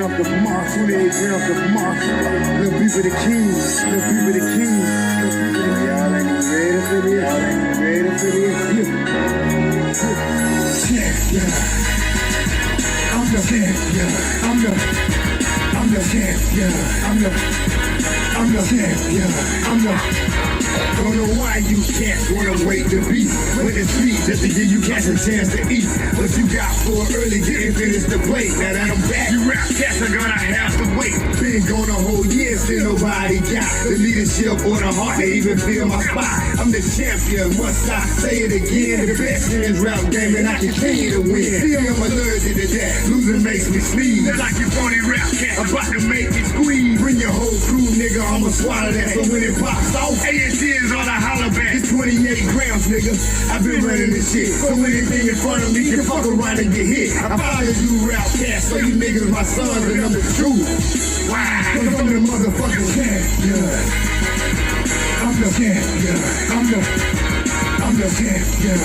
grams of moss, 28 grams of moss. Little people the kings, little people the kings. Y'all ain't even ready for this. Y'all ain't even ready for this. Yeah. I'm the champion. I'm the champion. Don't know why you can't wanna wait to be with the street just to give you cats a chance to eat. What you got for early didn't finish the plate. Now that I'm back, you rap cats are gonna have to wait. Been gone a whole year, still nobody got the leadership or the heart to even feel my spot. I'm the champion, must I say it again? The best in this rap game and I continue to win. Still I'm allergic to that, losing makes me sneeze. That's like you phony rap cat, about to make it squeeze. Bring your whole crew, nigga, I'ma swallow that. So when it pops off, ATL is on a holler back. It's 28 grams, nigga. I've been running this shit. So anything in front of me can fuck around and get hit. I follow you rap cats, so you niggas my sons and I'm the truth. Wow, cause I'm the motherfucking champion. I'm the champion. I'm the champion.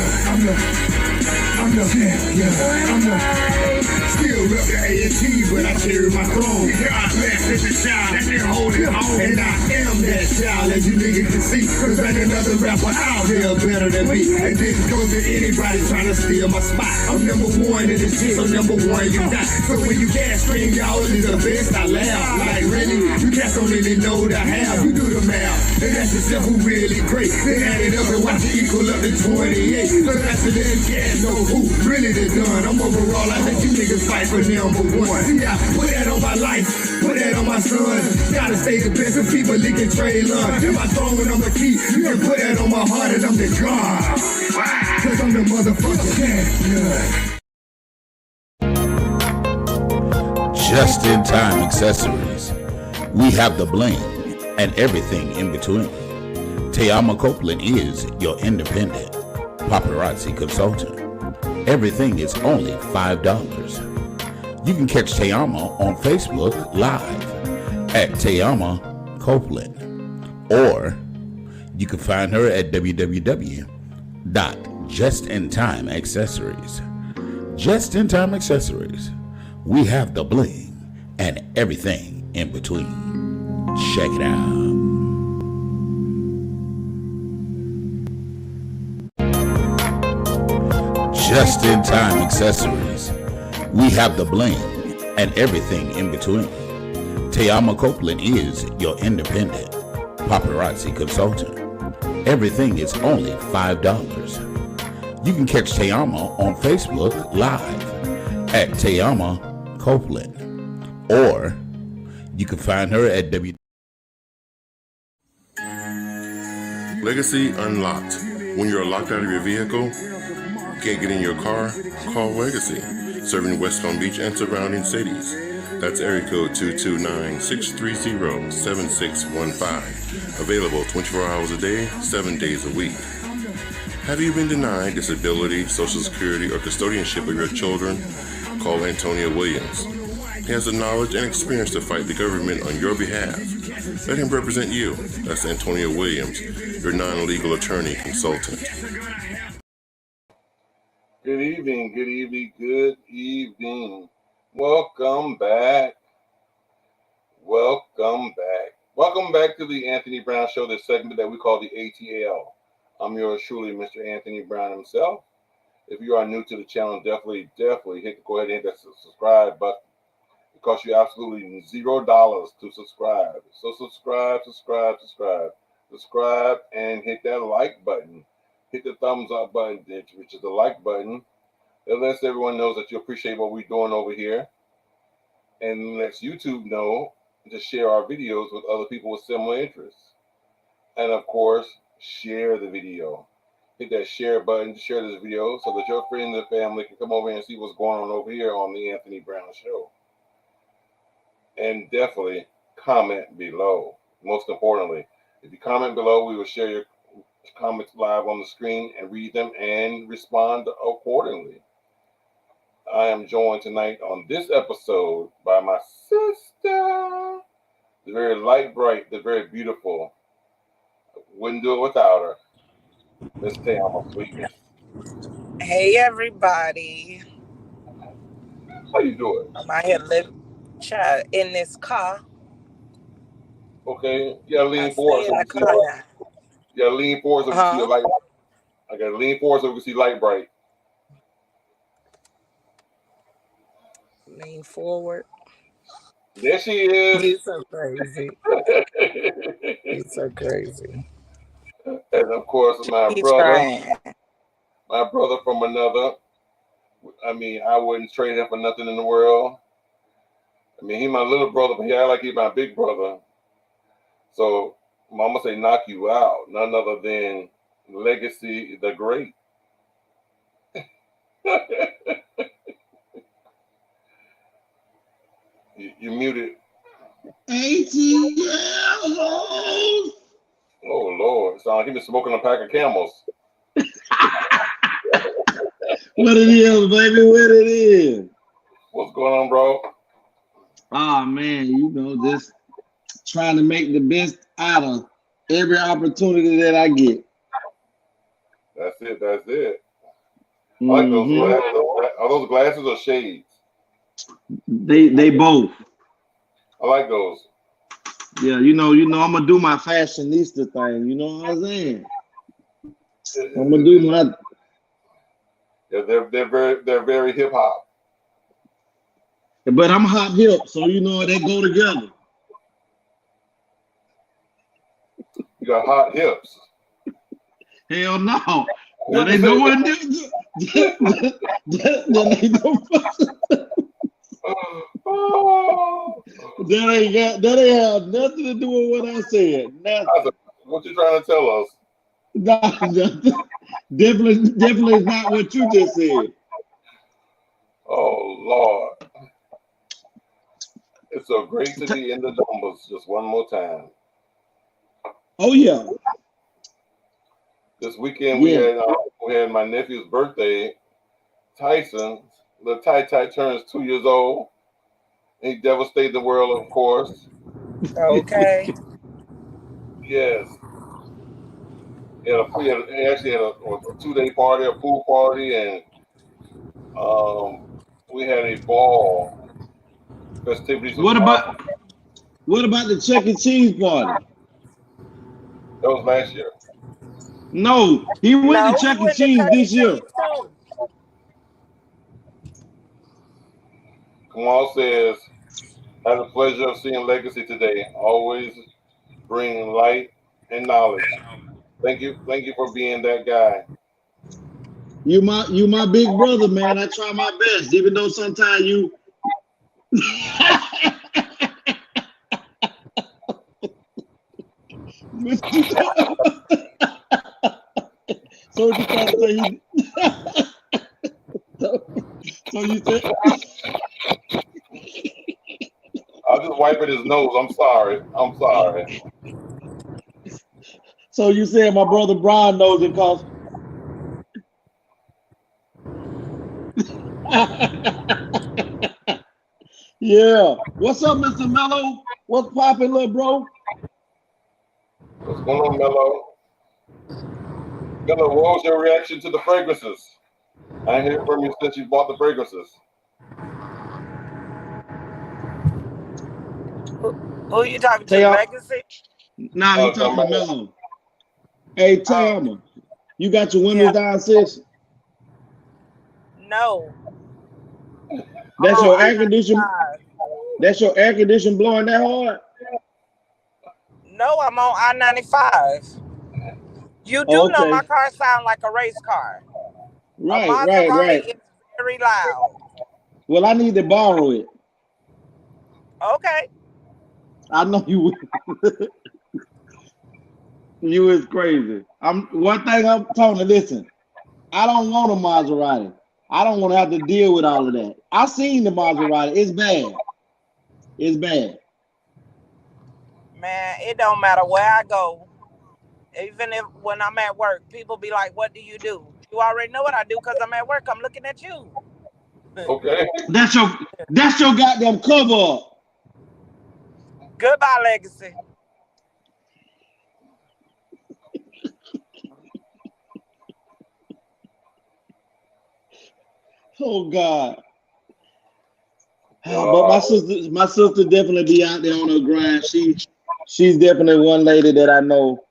Still rep the AT, but I carry my throne. Here I left as a child, that didn't hold it home. And I am that child, as you niggas can see. Cause ain't another rapper out here better than me. And this goes to anybody trying to steal my spot. I'm number one in this shit, so number one you not. So when you can't scream, y'all is the best, I laugh. Like really, you cats don't really know the half. You do the math, and that's yourself who really great. Then add it up and watch it equal up to 28. So that's the little cats know who really the done. I'm overall, I let you niggas fight for number one. See, I put that on my life, put that on my sons. Gotta stay the best of people licking trade love. In my throne and I'm the key. You can put that on my heart and I'm the God. Cause I'm the motherfucking champion. Just in time accessories. We have the bling and everything in between. Tayama Copeland is your independent paparazzi consultant. Everything is only $5. You can catch Tayama on Facebook Live at Tayama Copeland, or you can find her at www.justintimeaccessories. Just in time accessories. We have the bling and everything in between. Check it out. Just in time accessories. We have the bling and everything in between. Tayama Copeland is your independent paparazzi consultant. Everything is only $5. You can catch Tayama on Facebook Live at Tayama Copeland, or you can find her at Legacy Unlocked. When you're locked out of your vehicle, can't get in your car, call Legacy, serving West Palm Beach and surrounding cities. That's area code 229-630-7615. Available 24 hours a day, 7 days a week. Have you been denied disability, Social Security, or custodianship of your children? Call Antonio Williams. He has the knowledge and experience to fight the government on your behalf. Let him represent you. That's Antonio Williams, your non-legal attorney consultant. Good evening. Welcome back to the Anthony Brown Show, this segment that we call the ATL. I'm yours truly, Mr. Anthony Brown himself. If you are new to the channel, definitely go ahead and hit that subscribe button. It costs you absolutely $0 to subscribe. So subscribe, and hit that like button. Hit the thumbs up button, which is the like button. It lets everyone know that you appreciate what we're doing over here, and lets YouTube know to share our videos with other people with similar interests. And of course, share the video. Hit that share button to share this video so that your friends and family can come over and see what's going on over here on the Anthony Brown Show. And definitely comment below. Most importantly, if you comment below, we will share your comments live on the screen and read them and respond accordingly. I am joined tonight on this episode by my sister, the very light bright, the very beautiful. Wouldn't do it without her. Miss Tayama Sweetness. Hey everybody. How you doing? I'm out here living. Child, in this car. Okay, you gotta I lean stay forward so in we the can see car light. now. You gotta lean forward so we can see a Huh? light. I gotta lean forward so we can see light bright. Lean forward. There she is. You so crazy. You so crazy. And of course, Keep trying. my brother from another. I mean, I wouldn't trade him for nothing in the world. I mean, he my little brother, but he act like he my big brother. So, Mama say knock you out. None other than Legacy the Great. You muted. ATL. Oh Lord, sound like he been smoking a pack of Camels. What it is, baby? What it is? What's going on, bro? Ah, man, just trying to make the best out of every opportunity that I get. That's it. That's it. I like those Mm-hmm. glasses. Are those glasses or shades? They both. I like those. Yeah, I'm gonna do my fashionista thing. You know what I'm saying? I'm gonna do my. Yeah, they're very hip hop. But I'm hop hip, so they go together. You got hot hips. Hell no. What That you ain't say? no one. That ain't no. Oh. That ain't have nothing to do with what I said. Nothing. What you trying to tell us? No, definitely is not what you just said. Oh Lord. It's so great to be in the numbers just one more time. Oh yeah. This weekend Yeah. we had my nephew's birthday. Tyson, the Ty turns 2 years old. He devastated the world, of course. Okay. Yes. He actually had a 2 day party, a pool party, and we had a ball. Festivities was What about awesome. the Chuck E. Cheese party? That was last year. No, he went to No, he Chuck E. went to Cheese Chuck E. this year. Cheese too. Kamal says, had the pleasure of seeing Legacy today. Always bring light and knowledge. Thank you for being that guy. You my big brother, man. I try my best, even though sometimes you. So what you trying to say? So you said. I was just wiping his nose. I'm sorry. So you said my brother Brian knows it cause. Yeah. What's up, Mr. Mello? What's poppin', little bro? What's going on, Mello? Mello, what was your reaction to the fragrances? I ain't heard from you since you bought the fragrances. Who you talking to? Tell Legacy? Nah, he talking to Mello. Hey, Tam, you got your windows down, sis? No. That's your air I-95. condition. That's your air condition blowing that hard? No, I'm on I-95. You do know my car sound like a race car. A Maserati is very loud. Well, I need to borrow it. Okay. I know you will. You is crazy. One thing I'm telling you, listen, I don't want a Maserati. I don't want to have to deal with all of that. I seen the Maserati. It's bad. It's bad. Man, it don't matter where I go. Even if when I'm at work, people be like, "What do?" You already know what I do because I'm at work. I'm looking at you. Okay. That's your goddamn cover up. Goodbye, Legacy. Oh God. But my sister definitely be out there on her grind. She's definitely one lady that I know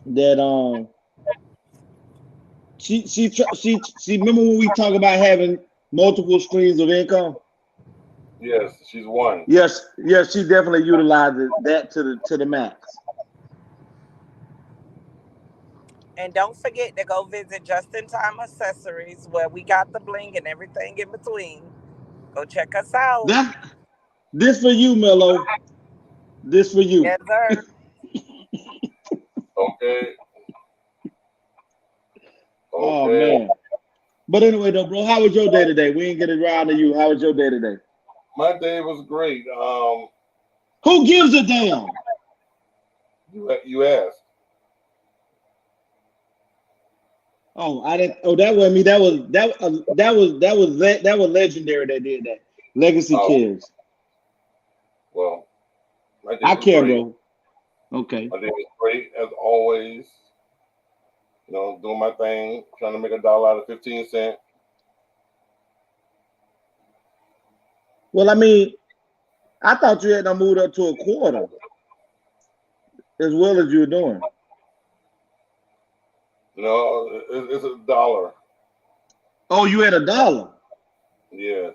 that she remember when we talk about having multiple streams of income? Yes, she's one. Yes, she definitely utilizes that to the max. And don't forget to go visit Just in Time Accessories where we got the bling and everything in between. Go check us out. This for you, Mello. This for you. Yes, sir. Okay. Oh man. But anyway, though, bro, how was your day today? We ain't get around to you. How was your day today? My day was great. Who gives a damn? You asked. Oh, I didn't. Oh, that wasn't me. That was legendary that did that. Legacy cares. Well, my day I was care, great. bro. Okay. My day was great as always. You know, doing my thing, trying to make $1 out of 15 cents. Well, I mean, I thought you had to move up to a quarter, as well as you were doing. You know, it's $1. Oh, you had $1. Yes.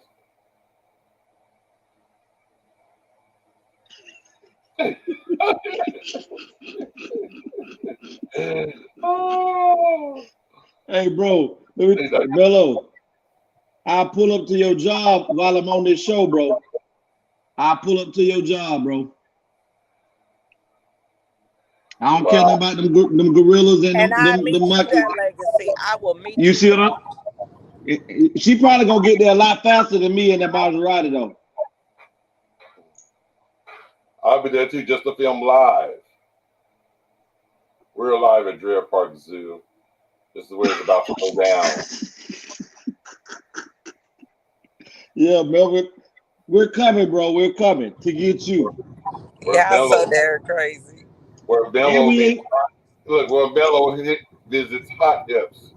Oh. Hey, bro, Mello, I'll pull up to your job while I'm on this show, bro. I'll pull up to your job, bro. I don't care about them gorillas and I meet them you monkeys. there, Legacy. I will meet you. You see what she probably gonna get there a lot faster than me in that Maserati, though. I'll be there too, just to film live. We're live at Dreher Park Zoo. This is where it's about to go down. Yeah, Melvin, we're coming, bro. We're coming to get you. Yeah, so they're crazy. Where Bello where Bello visits hot dips.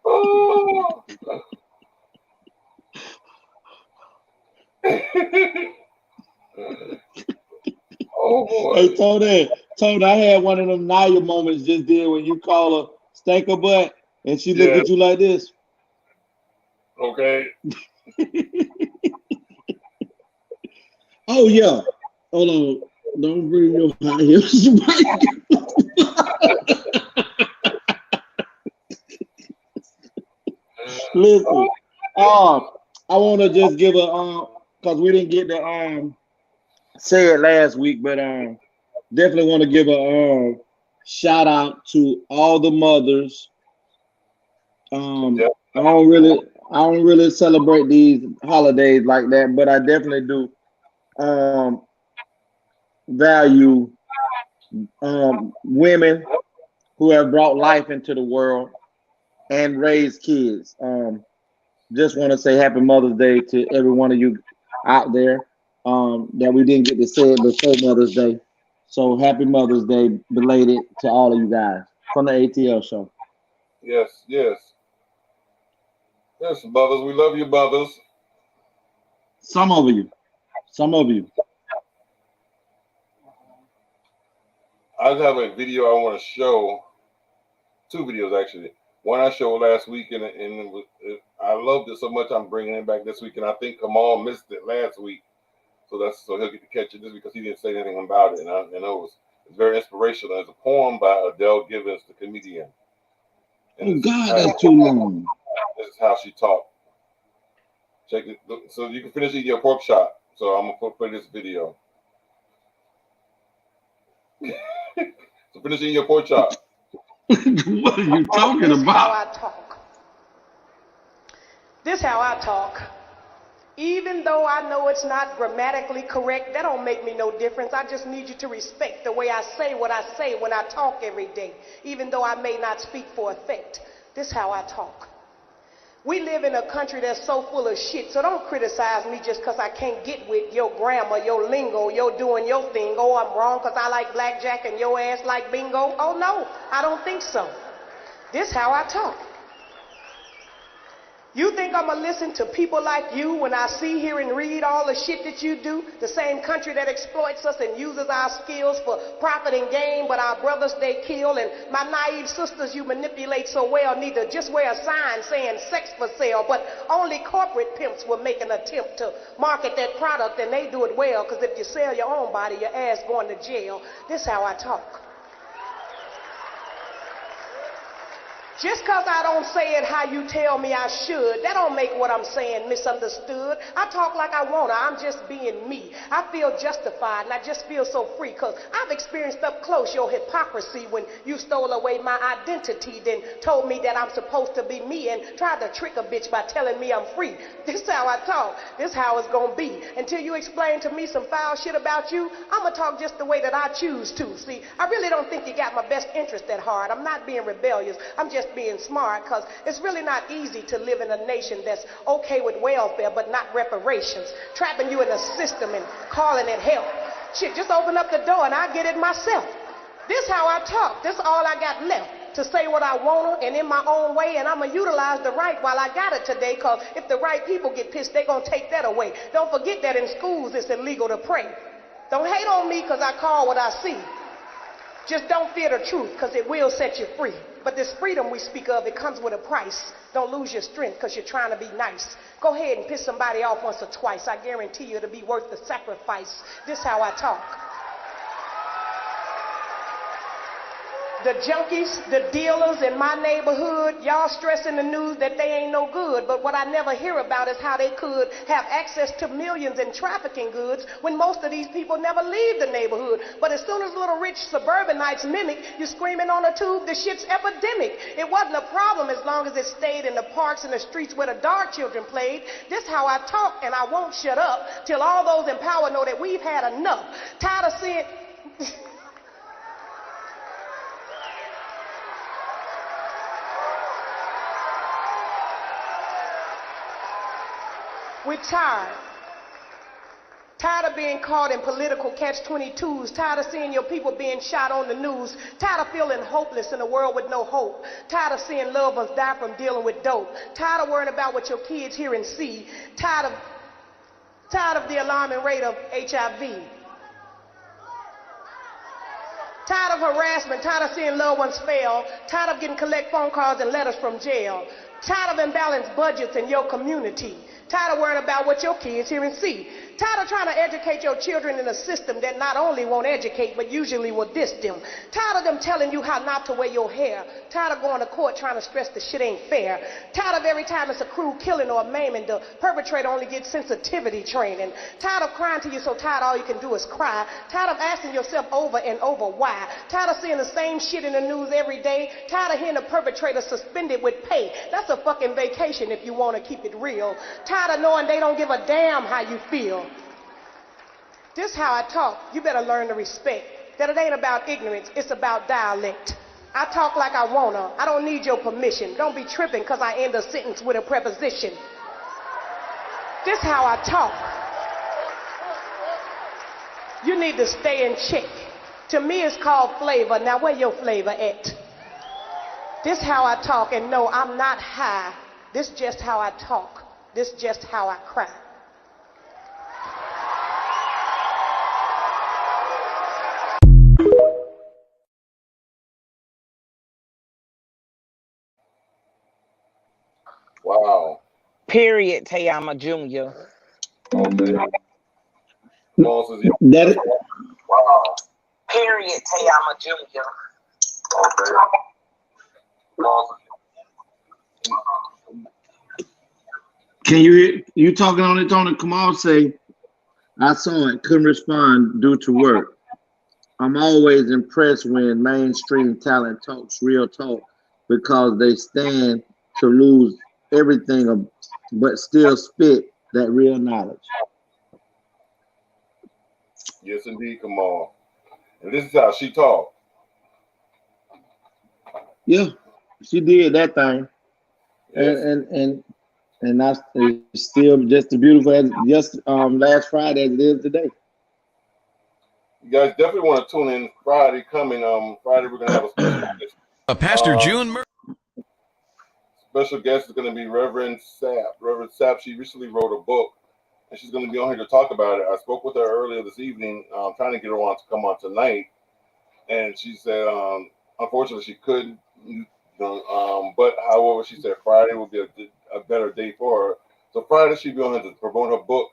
Oh. Oh boy. Hey, Tony, I had one of them Naya moments just did when you call her stanker butt and she look at you like this. Okay. Oh yeah. Hold on. Don't bring your high heels. Listen, I want to just give a because we didn't get to say it last week, but definitely want to give a shout out to all the mothers. I don't really celebrate these holidays like that, but I definitely do value women who have brought life into the world and raised kids. Just want to say happy Mother's Day to every one of you out there that we didn't get to say it before Mother's Day. So happy Mother's Day belated to all of you guys from the ATL show. Yes, mothers. We love you, mothers. Some of you. I have a video I want to show. 2 videos actually. One I showed last week, and I loved it so much I'm bringing it back this week. And I think Kamal missed it last week, so he'll get to catch it just because he didn't say anything about it. And I know it's very inspirational. It's a poem by Adele Givens, the comedian. And that's too long. This is how she talked. Check it. So you can finish eating your pork chop. So I'm gonna put this video. So finish eating your pork chop. What are you talking about? This how I talk. Even though I know it's not grammatically correct, that don't make me no difference. I just need you to respect the way I say what I say when I talk every day, even though I may not speak for effect. This how I talk. We live in a country that's so full of shit, so don't criticize me just because I can't get with your grammar, your lingo, your doing your thing. Oh, I'm wrong because I like blackjack and your ass like bingo. Oh, no, I don't think so. This how I talk. You think I'm going to listen to people like you when I see, hear, and read all the shit that you do? The same country that exploits us and uses our skills for profit and gain, but our brothers they kill, and my naive sisters you manipulate so well need to just wear a sign saying sex for sale, but only corporate pimps will make an attempt to market that product, and they do it well, because if you sell your own body, your ass going to jail. This how I talk. Just because I don't say it how you tell me I should, that don't make what I'm saying misunderstood. I talk like I want to. I'm just being me. I feel justified, and I just feel so free because I've experienced up close your hypocrisy when you stole away my identity, then told me that I'm supposed to be me and tried to trick a bitch by telling me I'm free. This is how I talk. This is how it's going to be. Until you explain to me some foul shit about you, I'm going to talk just the way that I choose to. See, I really don't think you got my best interest at heart. I'm not being rebellious. I'm just being smart, because it's really not easy to live in a nation that's okay with welfare but not reparations, trapping you in a system and calling it help. Shit, just open up the door and I get it myself. This how I talk. This all I got left, to say what I want to and in my own way, and I'm going to utilize the right while I got it today, because if the right people get pissed, they're going to take that away. Don't forget that in schools it's illegal to pray. Don't hate on me because I call what I see. Just don't fear the truth, because it will set you free. But this freedom we speak of, it comes with a price. Don't lose your strength because you're trying to be nice. Go ahead and piss somebody off once or twice. I guarantee you it'll be worth the sacrifice. This how I talk. The junkies, the dealers in my neighborhood, y'all stress in the news that they ain't no good, but what I never hear about is how they could have access to millions in trafficking goods when most of these people never leave the neighborhood. But as soon as little rich suburbanites mimic, you screaming on a tube, the shit's epidemic. It wasn't a problem as long as it stayed in the parks and the streets where the dark children played. This how I talk, and I won't shut up till all those in power know that we've had enough. Tired of seeing... We're tired. Tired of being caught in political catch-22s. Tired of seeing your people being shot on the news. Tired of feeling hopeless in a world with no hope. Tired of seeing loved ones die from dealing with dope. Tired of worrying about what your kids hear and see. Tired of the alarming rate of HIV. Tired of harassment. Tired of seeing loved ones fail. Tired of getting collect phone calls and letters from jail. Tired of imbalanced budgets in your community. Tired of worrying about what your kids hear and see. Tired of trying to educate your children in a system that not only won't educate, but usually will diss them. Tired of them telling you how not to wear your hair. Tired of going to court trying to stress the shit ain't fair. Tired of every time it's a cruel killing or a maiming, the perpetrator only gets sensitivity training. Tired of crying till you're so tired all you can do is cry. Tired of asking yourself over and over why. Tired of seeing the same shit in the news every day. Tired of hearing the perpetrator suspended with pay. That's a fucking vacation if you want to keep it real. Tired of knowing they don't give a damn how you feel. This how I talk. You better learn to respect that it ain't about ignorance, it's about dialect. I talk like I wanna. I don't need your permission. Don't be tripping because I end a sentence with a preposition. This how I talk. You need to stay in check. To me it's called flavor. Now where your flavor at? This how I talk, and no, I'm not high. This just how I talk. This just how I cry. Wow. Period, Tayama Jr. Okay. That Wow. Period, Tayama Jr. Can you talking on it, Tony? Kamal say, I saw it, couldn't respond due to work. I'm always impressed when mainstream talent talks real talk because they stand to lose everything but still spit that real knowledge. Yes, indeed, Kamal. And this is how she talked. Yeah, she did that thing. Yes. And And that's still just as beautiful as just last Friday as it is today. You guys definitely want to tune in Friday coming. Friday we're gonna have a special guest. Pastor June. Special guest is going to be Reverend Sapp. Reverend Sapp, she recently wrote a book, and she's going to be on here to talk about it. I spoke with her earlier this evening, trying to get her on to come on tonight, and she said, unfortunately, she couldn't. But however, she said Friday will be a better day for her. So Friday she'll be on here to promote her book,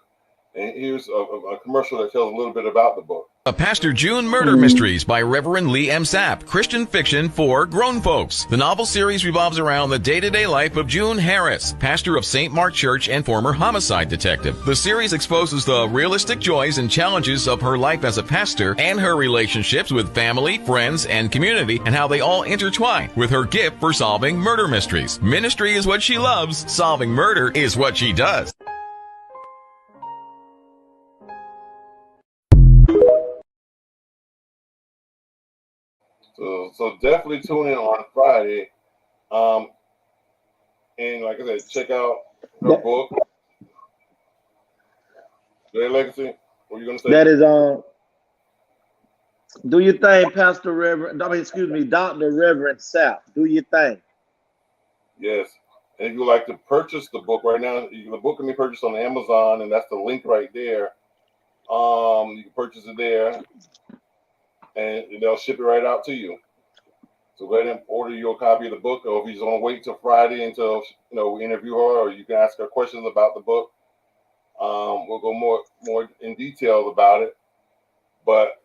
and here's a commercial that tells a little bit about the book. Pastor June Murder Mysteries by Reverend Lee M. Sapp, Christian fiction for grown folks. The novel series revolves around the day-to-day life of June Harris, pastor of St. Mark Church and former homicide detective. The series exposes the realistic joys and challenges of her life as a pastor and her relationships with family, friends, and community, and how they all intertwine with her gift for solving murder mysteries. Ministry is what she loves. Solving murder is what she does. So definitely tune in on Friday. And like I said, check out her book. Great Legacy. What are you gonna say? That is do you think, Dr. Reverend Sapp? Do you think? Yes. And if you would like to purchase the book right now, the book can be purchased on Amazon, and that's the link right there. You can purchase it there, and they'll ship it right out to you. So go ahead and order your copy of the book, or if you just want to wait till Friday until we interview her, or you can ask her questions about the book. We'll go more in detail about it. But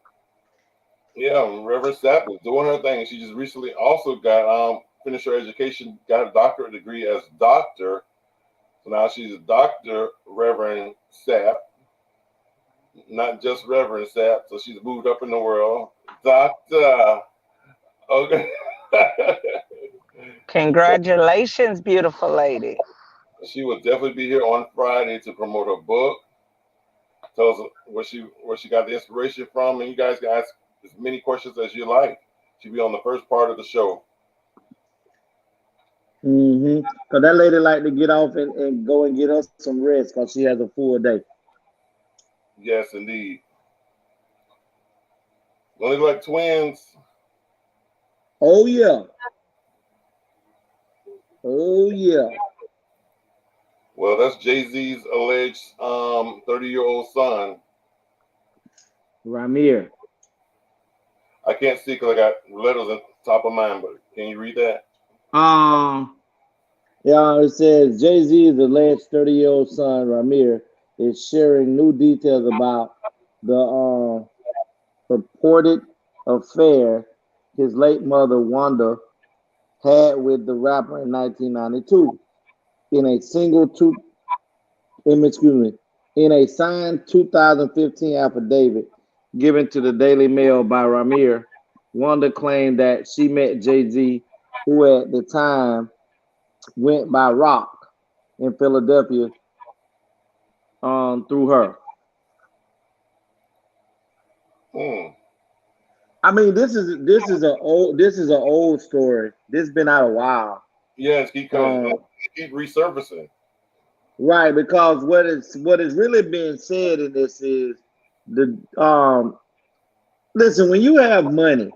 yeah, Reverend Sapp is doing her thing. She just recently also got finished her education, got a doctorate degree as doctor. So now she's a Dr. Reverend Sapp, not just Reverend Sapp. So she's moved up in the world. Doctor. Okay. Congratulations, beautiful lady. She will definitely be here on Friday to promote her book. Tell us where she got the inspiration from, and you guys can ask as many questions as you like. She'll be on the first part of the show. Because that lady like to get off and go and get us some rest because she has a full day. Yes, indeed. Only like twins. Oh yeah. Oh yeah. Well, that's Jay-Z's alleged 30-year-old son. Ramir. I can't see because I got letters on top of mine, but can you read that? Yeah, it says Jay-Z's alleged 30-year-old son, Ramir, is sharing new details about the purported affair his late mother, Wanda, had with the rapper in 1992. In a signed 2015 affidavit given to the Daily Mail by Ramir, Wanda claimed that she met Jay-Z, who at the time went by Rock in Philadelphia, through her. I mean, this is an old story. This has been out a while. Yes, keep resurfacing. Right, because what is really being said in this is listen, when you have money,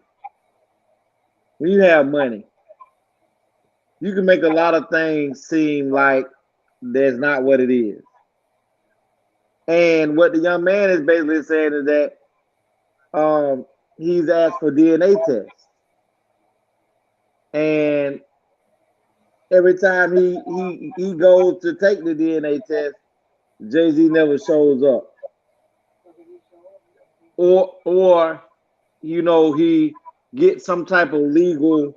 you can make a lot of things seem like that's not what it is. And what the young man is basically saying is that he's asked for DNA tests. And every time he goes to take the DNA test, Jay-Z never shows up. Or he gets some type of legal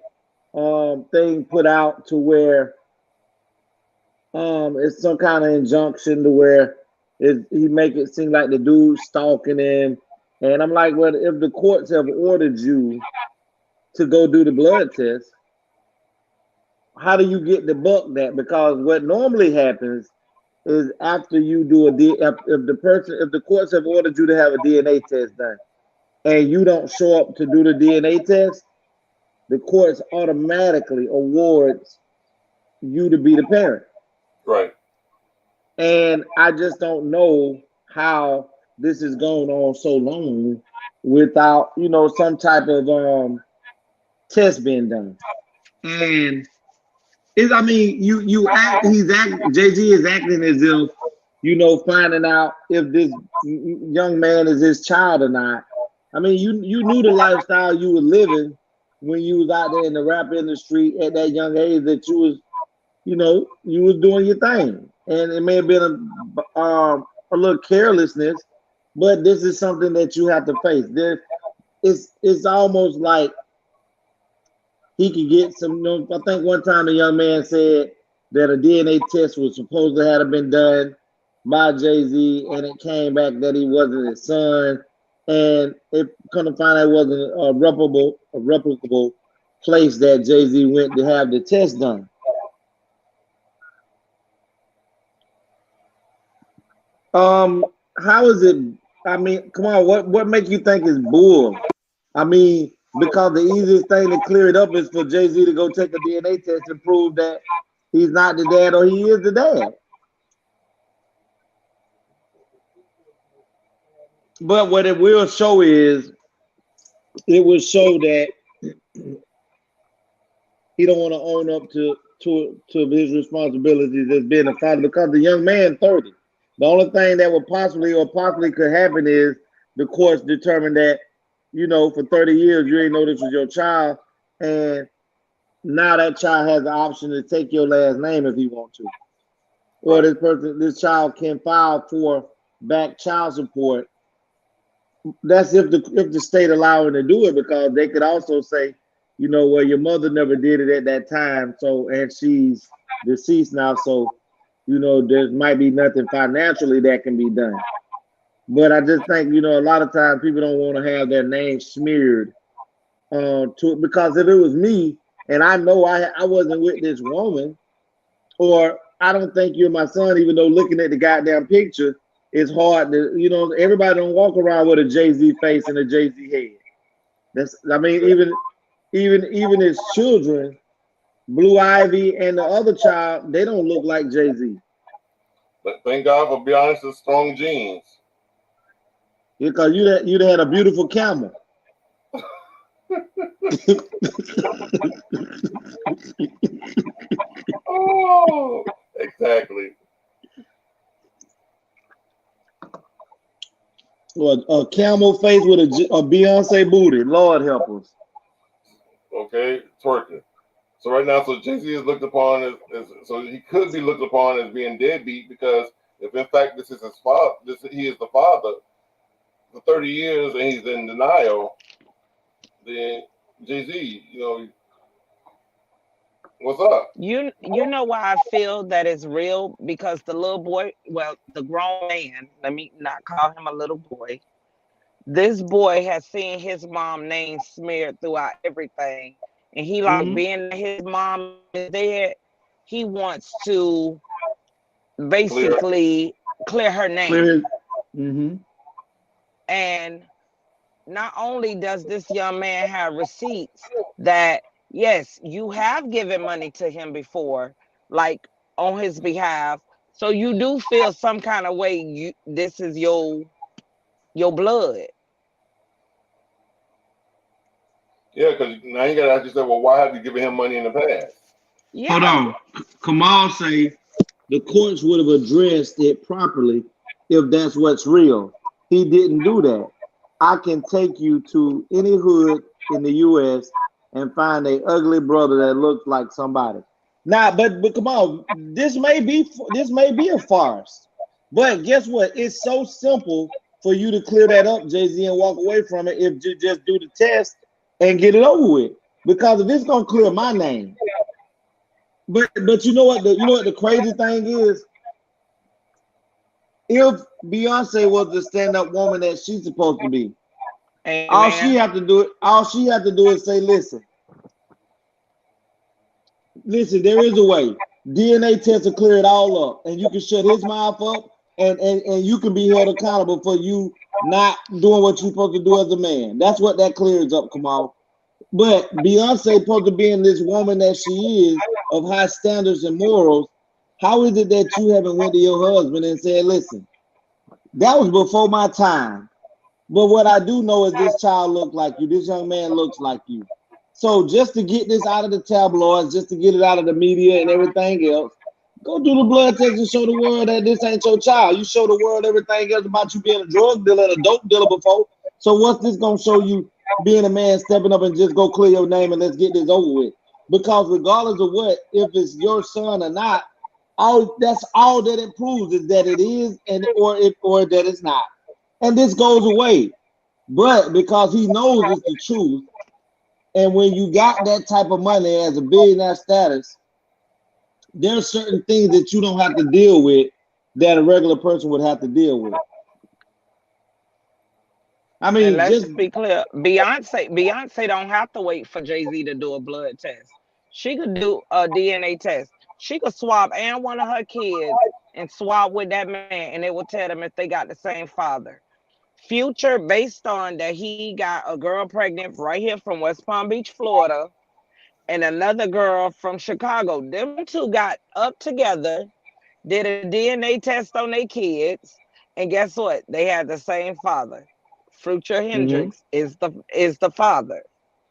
thing put out to where it's some kind of injunction to where he make it seem like the dude's stalking him. And I'm like, well, if the courts have ordered you to go do the blood test, how do you get the buck that? Because what normally happens is after you do if the courts have ordered you to have a DNA test done and you don't show up to do the DNA test, the courts automatically awards you to be the parent. Right. And I just don't know how this is going on so long without, some type of test being done. And I mean, Jay-Z is acting as if, finding out if this young man is his child or not. I mean, you knew the lifestyle you were living when you was out there in the rap industry at that young age, that you was, you was doing your thing. And it may have been a little carelessness, but this is something that you have to face. It's almost like he could get some. I think one time a young man said that a DNA test was supposed to have been done by Jay-Z, and it came back that he wasn't his son, and it couldn't find out it wasn't a replicable place that Jay-Z went to have the test done. How is it? I mean, come on, what make you think is bull? I mean, because the easiest thing to clear it up is for Jay-Z to go take a DNA test and prove that he's not the dad or he is the dad. But what it will show is, it will show that he don't want to own up to his responsibilities as being a father, because the young man 30. The only thing that would possibly could happen is the courts determine that, for 30 years you ain't know this was your child, and now that child has the option to take your last name if he wants to. Or this child can file for back child support. That's if the state allowing to do it, because they could also say, well, your mother never did it at that time, so, and she's deceased now, so there might be nothing financially that can be done. But I just think, a lot of times people don't want to have their name smeared because if it was me and I know I wasn't with this woman, or I don't think you're my son, even though looking at the goddamn picture, it's hard to, everybody don't walk around with a Jay-Z face and a Jay-Z head. Even his children, Blue Ivy and the other child, they don't look like Jay-Z. But thank God for Beyonce's strong genes. Because you'd had a beautiful camel. Oh, exactly. Well, a camel face with a Beyonce booty. Lord help us. Okay, twerking. So right now, so Jay-Z is looked upon as so he could be looked upon as being deadbeat, because if in fact this is his father, he is the father for 30 years and he's in denial, then Jay-Z, what's up? You know why I feel that it's real? Because the little boy, well, the grown man, let me not call him a little boy. This boy has seen his mom name smeared throughout everything. And he being his mom is dead, he wants to basically clear her name. And not only does this young man have receipts that, yes, you have given money to him before, like on his behalf, so you do feel some kind of way. This is your blood. Yeah, because now you got to ask yourself, well, why have you given him money in the past? Yeah. Hold on. Kamal say the courts would have addressed it properly if that's what's real. He didn't do that. I can take you to any hood in the U.S. and find a ugly brother that looks like somebody. Now, but come on, this may be a farce. But guess what? It's so simple for you to clear that up, Jay-Z, and walk away from it if you just do the test and get it over with. Because if it's gonna clear my name, but you know what the crazy thing is? If Beyonce was the stand-up woman that she's supposed to be, all she have to do is say, listen, there is a way. DNA test will clear it all up, and you can shut his mouth up, and you can be held accountable for you not doing what you're supposed to do as a man. That's what that clears up, Kamal. But Beyonce supposed to be in this woman that she is, of high standards and morals. How is it that you haven't went to your husband and said, listen, that was before my time. But what I do know is this child looks like you. This young man looks like you. So just to get this out of the tabloids, just to get it out of the media and everything else, go do the blood test and show the world that this ain't your child. You show the world everything else about you being a drug dealer and a dope dealer before. So what's this going to show you being a man stepping up and just go clear your name and let's get this over with? Because regardless of what, if it's your son or not, that's all that it proves is that it is or that it's not. And this goes away. But because he knows it's the truth, and when you got that type of money as a billionaire status, there are certain things that you don't have to deal with that a regular person would have to deal with. I mean, And let's just be clear, Beyonce don't have to wait for Jay-Z to do a blood test. She could do a DNA test. She could swab and one of her kids and swab with that man, and it will tell them if they got the same father. Future, based on that he got a girl pregnant right here from West Palm Beach, Florida, and another girl from Chicago. Them two got up together, did a DNA test on their kids, and guess what? They had the same father. Future Hendrix is the father.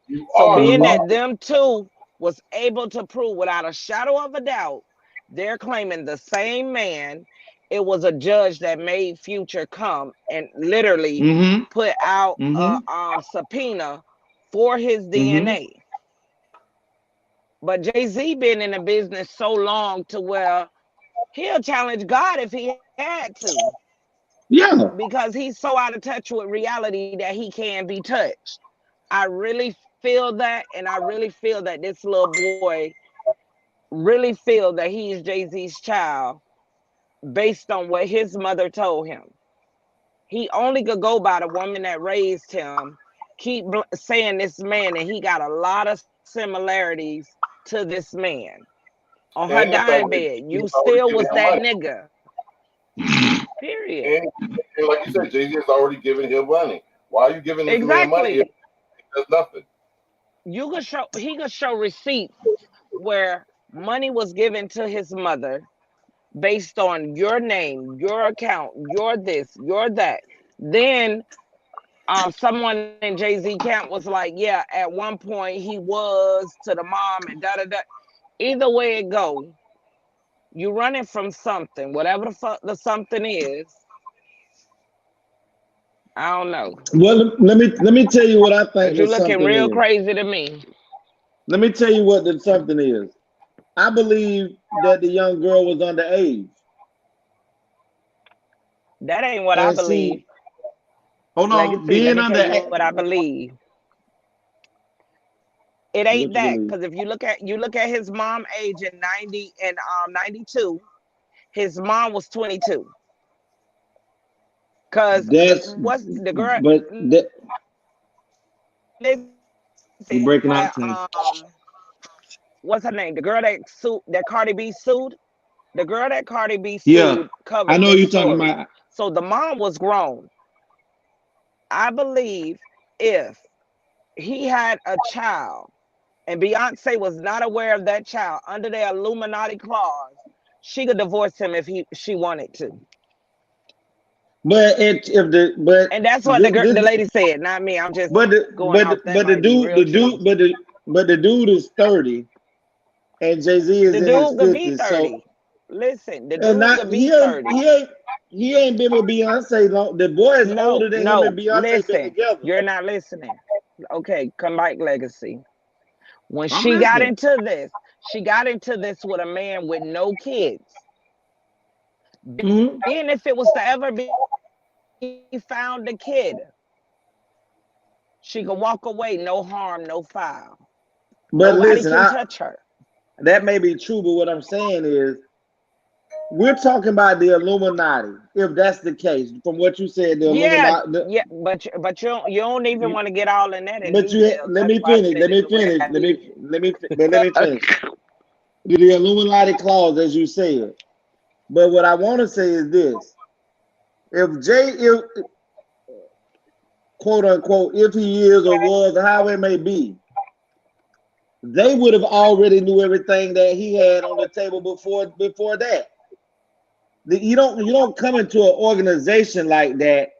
You So are the being father. that them two was able to prove without a shadow of a doubt, they're claiming the same man. It was a judge that made Future come and literally put out a subpoena for his DNA. But Jay-Z been in the business so long to where he'll challenge God if he had to. Yeah. Because he's so out of touch with reality that he can't be touched. I really feel that, and I really feel that this little boy really feel that he's Jay-Z's child based on what his mother told him. He only could go by the woman that raised him. Keep saying this man, and he got a lot of similarities to this man. On her And the fact dying that bed, he's you already still given was him that money. nigga. Period. And like you said, Jay-Z has already given him money. Why are you giving this man money if Exactly. he does nothing? He could show receipts where money was given to his mother based on your name, your account, your this, your that. Then someone in Jay-Z camp was like, yeah, at one point he was to the mom and da da da. Either way it go, you running from something, whatever the fuck the something is. I don't know. Well, let me tell you what I think But the you looking something real is. crazy to me. Let me tell you what the something is. I believe that the young girl was underage. That ain't what I And believe. see, hold on, Legacy, let being me tell you underage. what I believe. It ain't What you that, believe? because if you look at his mom age in 90 and 92, his mom was 22. Cause That's what's the girl? but that you're breaking out, Tim. What's her name? The girl that Cardi B sued. The girl that Cardi B Yeah, sued I covered know this you're talking story. about. So the mom was grown. I believe if he had a child and Beyonce was not aware of that child under the Illuminati clause, she could divorce him if she wanted to. But And that's what the lady said, not me. I'm just going off that the might be real true. the dude is 30 and Jay-Z is The in his dude could be 50s. So 30. Listen, the and dude not could be 30. he ain't been with Beyonce long. The boy is older than him and No, Beyonce been listen. together. You're not listening. Okay, come back, Legacy. When I'm she got listening. into this, she got into this with a man with no kids. Mm-hmm. Even if it was to ever be found a kid, she could walk away, no harm, no foul. But Nobody listen, can touch her. that may be true, but what I'm saying is we're talking about the Illuminati. If that's the case, from what you said, the Yeah, Illuminati. yeah, but you don't even want to get all in that in But you details. let That's me why I finish. said Let it me the way finish. I did. Let me finish. The Illuminati clause, as you said. But what I want to say is this: if quote unquote, if he is or was, or how it may be, they would have already knew everything that he had on the table before that. You don't come into an organization like that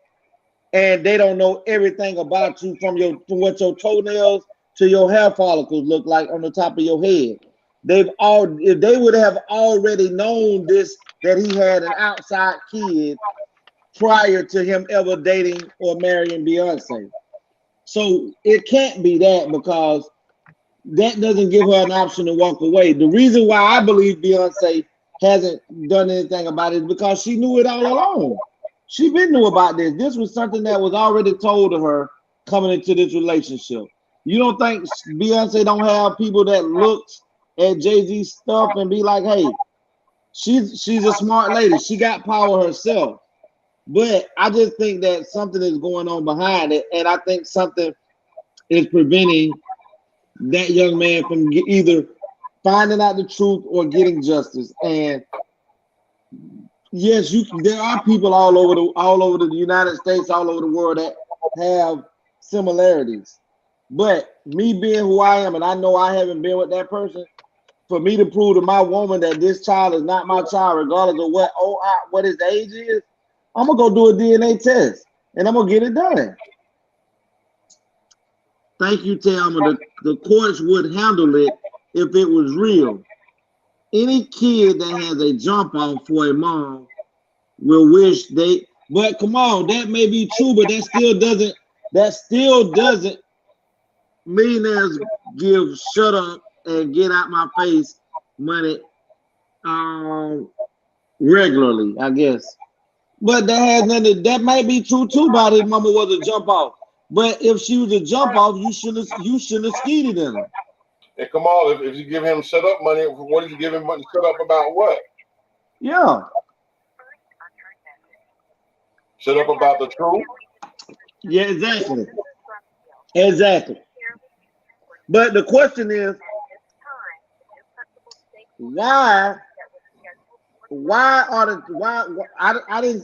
and they don't know everything about you from what your toenails to your hair follicles look like on the top of your head. If they would have already known this, that he had an outside kid prior to him ever dating or marrying Beyonce. So it can't be that, because that doesn't give her an option to walk away. The reason why I believe Beyonce hasn't done anything about it is because she knew it all along. She been knew about this. This was something that was already told to her coming into this relationship. You don't think Beyonce don't have people that looks at Jay-Z stuff and be like, hey, she's a smart lady. She got power herself. But I just think that something is going on behind it, and I think something is preventing that young man from either finding out the truth or getting justice. And yes, there are people all over the United States, all over the world that have similarities. But me being who I am, and I know I haven't been with that person, for me to prove to my woman that this child is not my child, regardless of what his age is, I'm gonna go do a DNA test and I'm gonna get it done. Thank you, Thelma. The courts would handle it if it was real. Any kid that has a jump off for a mom will wish they. But come on, that may be true, but that still doesn't mean there's give shut up and get out my face money regularly, I guess. But that has nothing. That might be true too. About his mama was a jump off. But if she was a jump off, you shouldn't have skeeted in her. And come on, if you give him shut up money, what did you give him money shut up about? What? Yeah. Shut up about the truth. Yeah, exactly. But the question is, why I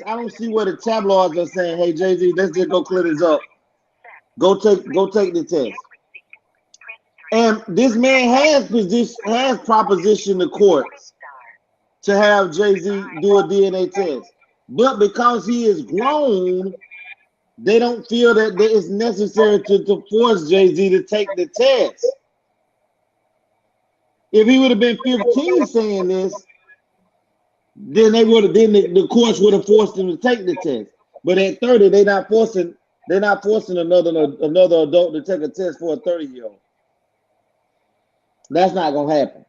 don't see where the tabloids are saying, hey, Jay-Z, let's just go clear this up. Go take the test. And this man has propositioned the courts to have Jay-Z do a DNA test. But because he is grown, they don't feel that it's necessary to force Jay-Z to take the test. If he would have been 15 saying this, then the courts would have forced him to take the test. But at 30, they're not forcing another adult to take a test for a 30-year-old. That's not gonna happen.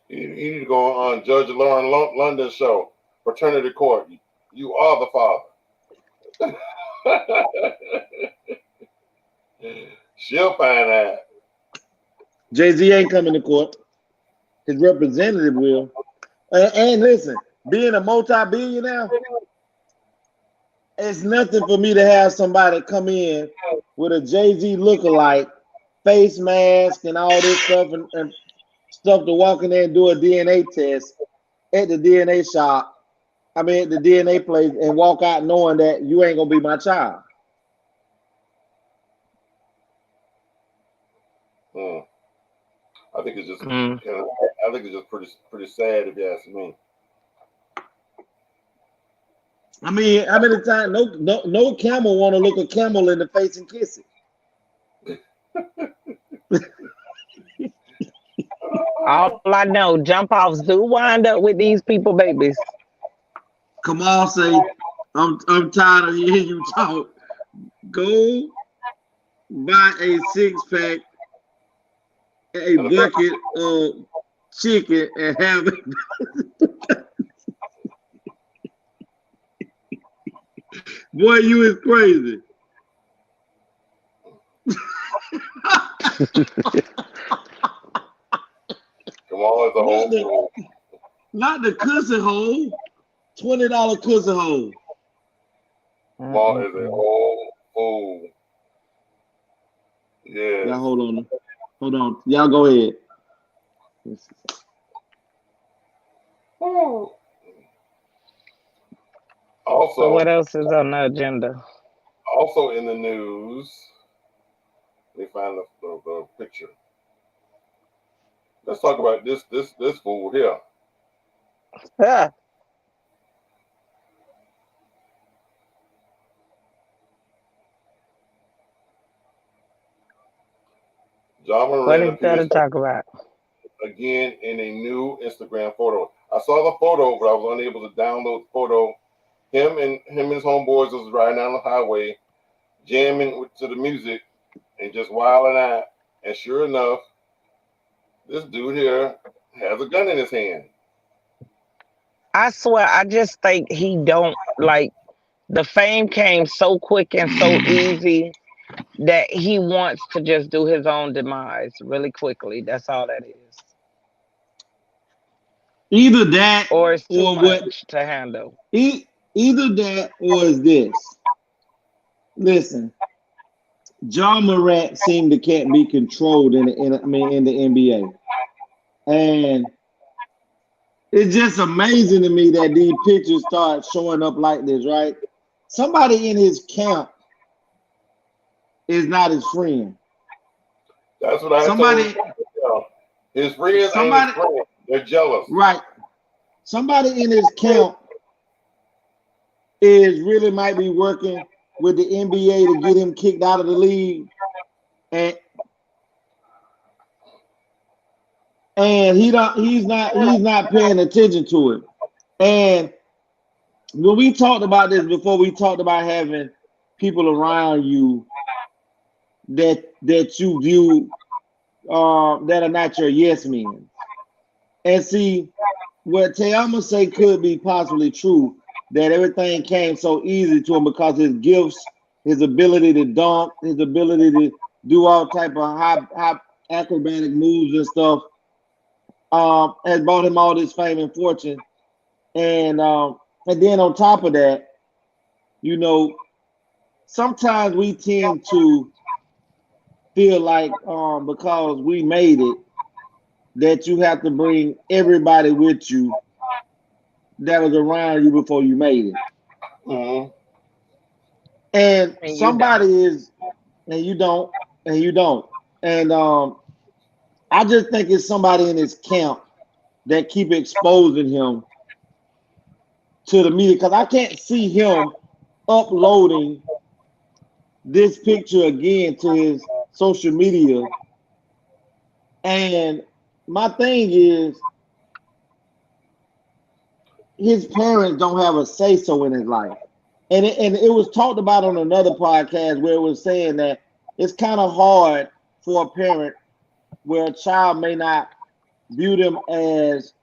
You need to go on Judge Lauren London's show, Fraternity Court. You are the father. She'll find out. Jay-Z ain't coming to court. His representative will. And listen, being a multi-billionaire, it's nothing for me to have somebody come in with a Jay-Z lookalike, face mask, and all this stuff, and stuff to walk in there and do a DNA test at the DNA shop. I mean, at the DNA place, and walk out knowing that you ain't gonna be my child. I think it's just, I think it's just pretty sad if you ask me. I mean, how many times no camel want to look a camel in the face and kiss it? All I know, jump offs do wind up with these people babies. Come on, say, I'm tired of hearing you talk. Go buy a 6-pack, a bucket of chicken, and have it. Boy, you is crazy. Come on, it's a whole. Not the cushion hole. $20 cushion hole. Come on, it's a whole fool. Yeah. Y'all hold on. Y'all go ahead. Also, so what else is on the agenda? Also in the news, let me find the picture. Let's talk about this fool here. John What Moran is that to appears talk about? again in a new Instagram photo. I saw the photo, but I was unable to download the photo. Him and his homeboys was riding down the highway, jamming to the music and just wilding out. And sure enough, this dude here has a gun in his hand. I swear, I just think he don't like the fame came so quick and so easy that he wants to just do his own demise really quickly. That's all that is. Either that Or it's too or what? much to handle. Either that or is this. Listen, John Morant seemed to can't be controlled in the NBA, and it's just amazing to me that these pictures start showing up like this. Right? Somebody in his camp is not his friend. That's what I Somebody, told him. His friends ain't his somebody, friends. They're jealous. right? Somebody in his camp is really might be working with the NBA to get him kicked out of the league, and he's not paying attention to it. And when we talked about this before, we talked about having people around you that you view that are not your yes men. And see, what Te'ama say could be possibly true, that everything came so easy to him because his gifts, his ability to dunk, his ability to do all type of high acrobatic moves and stuff, has brought him all this fame and fortune. And then on top of that, you know, sometimes we tend to feel like because we made it, that you have to bring everybody with you that was around you before you made it. Mm-hmm. And And you don't. somebody is, and you don't, and you don't. And I just think it's somebody in his camp that keep exposing him to the media, because I can't see him uploading this picture again to his social media. And my thing is, his parents don't have a say so in his life. And it was talked about on another podcast where it was saying that it's kind of hard for a parent where a child may not view them as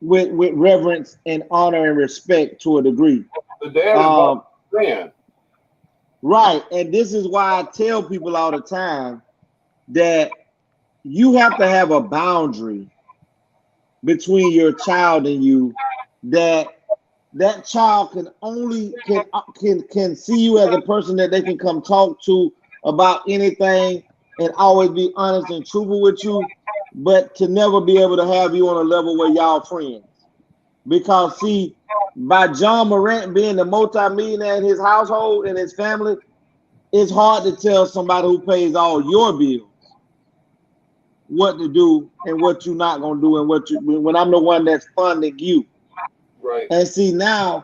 with reverence and honor and respect to a degree. The dad is not a friend. Right. And this is why I tell people all the time that you have to have a boundary between your child and you, that child can only can see you as a person that they can come talk to about anything and always be honest and truthful with you, but to never be able to have you on a level where y'all friends. Because see, by John Morant being the multi-millionaire in his household and his family, it's hard to tell somebody who pays all your bills what to do and what you're not gonna do, and when I'm the one that's funding you. Right. And see, now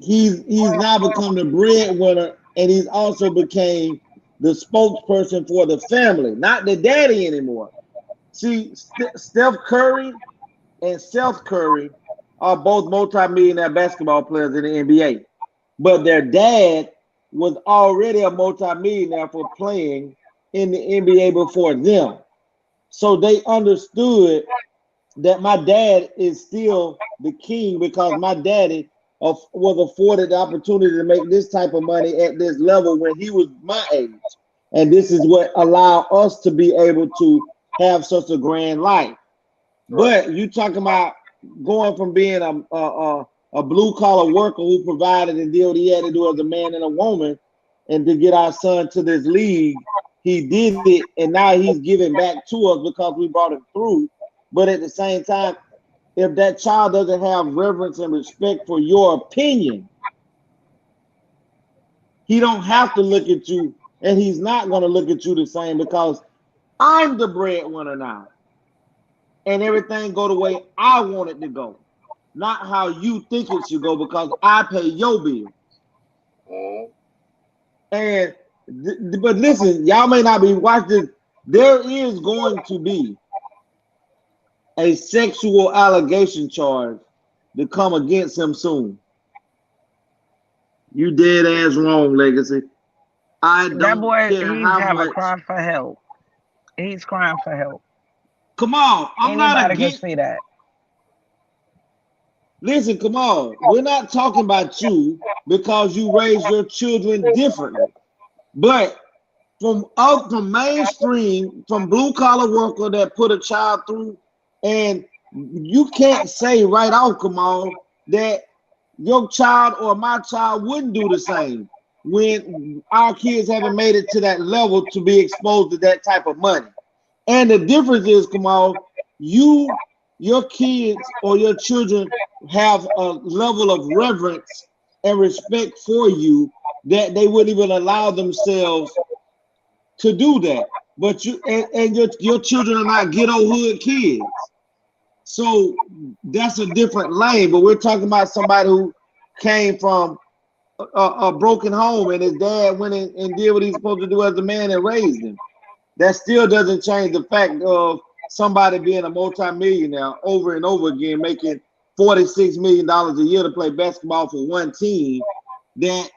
he's now become the breadwinner, and he's also became the spokesperson for the family, not the daddy anymore. See, Steph Curry and Seth Curry are both multi-millionaire basketball players in the NBA, but their dad was already a multi-millionaire for playing in the NBA before them. So they understood that my dad is still the king because my daddy was afforded the opportunity to make this type of money at this level when he was my age. And this is what allowed us to be able to have such a grand life. Right. But you talking about going from being a blue collar worker who provided and did what he had to do as a man and a woman, and to get our son to this league, he did it, and now he's giving back to us because we brought him through. But at the same time, if that child doesn't have reverence and respect for your opinion, he don't have to look at you, and he's not going to look at you the same, because I'm the breadwinner now, and everything go the way I want it to go, not how you think it should go, because I pay your bills. And But listen, y'all may not be watching this. There is going to be a sexual allegation charge to come against him soon. You dead ass wrong, Legacy. I That don't boy, care he's how have a much. cry for help. He's crying for help. Come on, I'm not Anybody can against. see that. Listen, come on. We're not talking about you because you raise your children differently. But from mainstream, from blue collar worker that put a child through, and you can't say right off, Kamal, that your child or my child wouldn't do the same when our kids haven't made it to that level to be exposed to that type of money. And the difference is, Kamal, your kids or your children have a level of reverence and respect for you that they wouldn't even allow themselves to do that. But your children are not ghetto hood kids. So that's a different lane. But we're talking about somebody who came from a broken home and his dad went in and did what he's supposed to do as a man and raised him. That still doesn't change the fact of somebody being a multimillionaire over and over again, making $46 million a year to play basketball for one team. That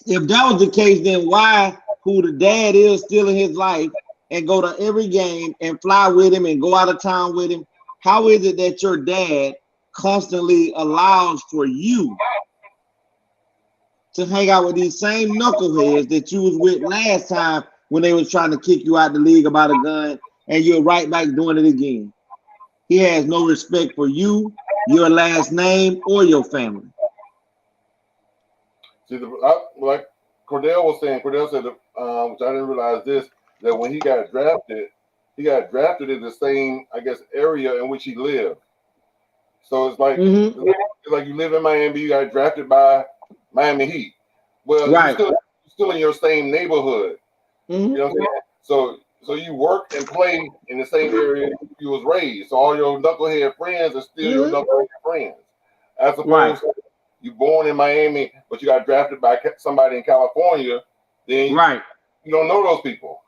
if that was the case, then why, who the dad is still in his life and go to every game and fly with him and go out of town with him? How is it that your dad constantly allows for you to hang out with these same knuckleheads that you was with last time when they was trying to kick you out the league about a gun, and you're right back doing it again? He has no respect for you, your last name, or your family. See, like Cordell was saying, Cordell said, which I didn't realize this, that when he got drafted in the same, I guess, area in which he lived. So it's like, it's like you live in Miami, you got drafted by Miami Heat. Well, right. You're still in your same neighborhood. You know what I'm saying? So you work and play in the same area you was raised. So all your knucklehead friends are still your knucklehead friends. As opposed to you born in Miami, but you got drafted by somebody in California, then you don't know those people.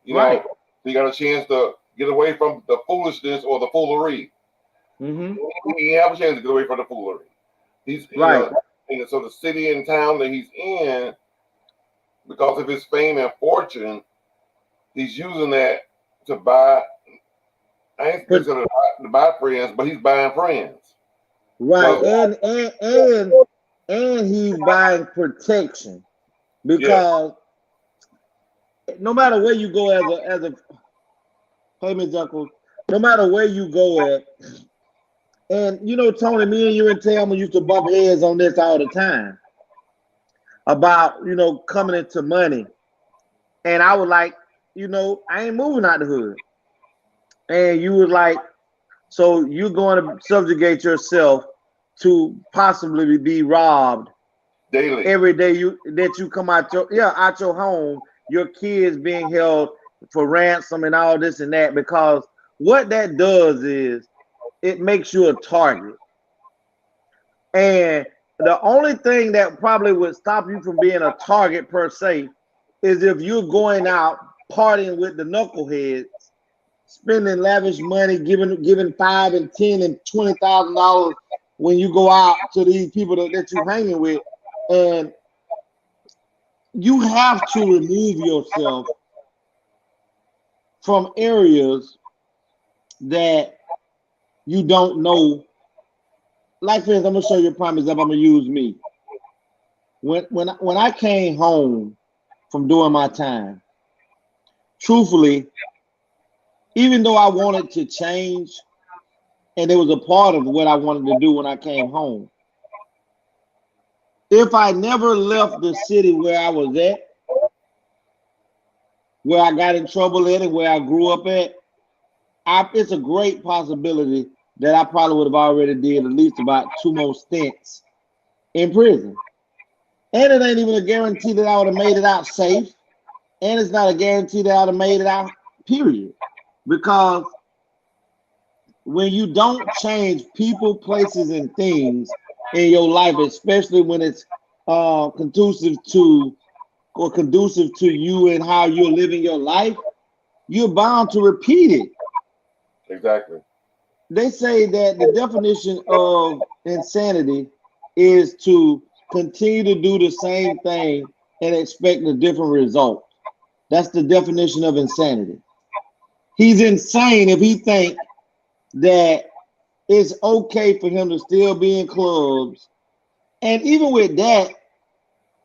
You know, so you got a chance to get away from the foolishness or the foolery. He didn't have a chance to get away from the foolery. He's you know, and so the city and town that he's in, because of his fame and fortune, he's using that to buy. I ain't considered to buy friends, but he's buying friends. Right, and he's buying protection because no matter where you go as a hey Miss Uncle, no matter where you go at, and you know, Tony, me and you and Thelma used to bump heads on this all the time about, you know, coming into money. And I was like, you know, I ain't moving out the hood. And you was like, so you're going to subjugate yourself to possibly be robbed daily every day that you come out your home, your kids being held for ransom and all this and that, because what that does is it makes you a target. And the only thing that probably would stop you from being a target per se is if you're going out partying with the knuckleheads, spending lavish money, giving $5,000 and $10,000 and $20,000 when you go out to these people that you're hanging with. And you have to remove yourself from areas that you don't know. Like, for instance, I'm gonna show you a prime example. I'm gonna use me. When I came home from doing my time, truthfully, even though I wanted to change, and it was a part of what I wanted to do when I came home, if I never left the city where I was at, where I got in trouble at and where I grew up at, it's a great possibility that I probably would have already did at least about 2 more stints in prison. And it ain't even a guarantee that I would have made it out safe. And it's not a guarantee that I would have made it out, period. Because when you don't change people, places, and things in your life, especially when it's conducive to or conducive to you and how you're living your life, you're bound to repeat it. Exactly. They say that the definition of insanity is to continue to do the same thing and expect a different result. That's the definition of insanity. He's insane if he thinks that it's okay for him to still be in clubs. And even with that,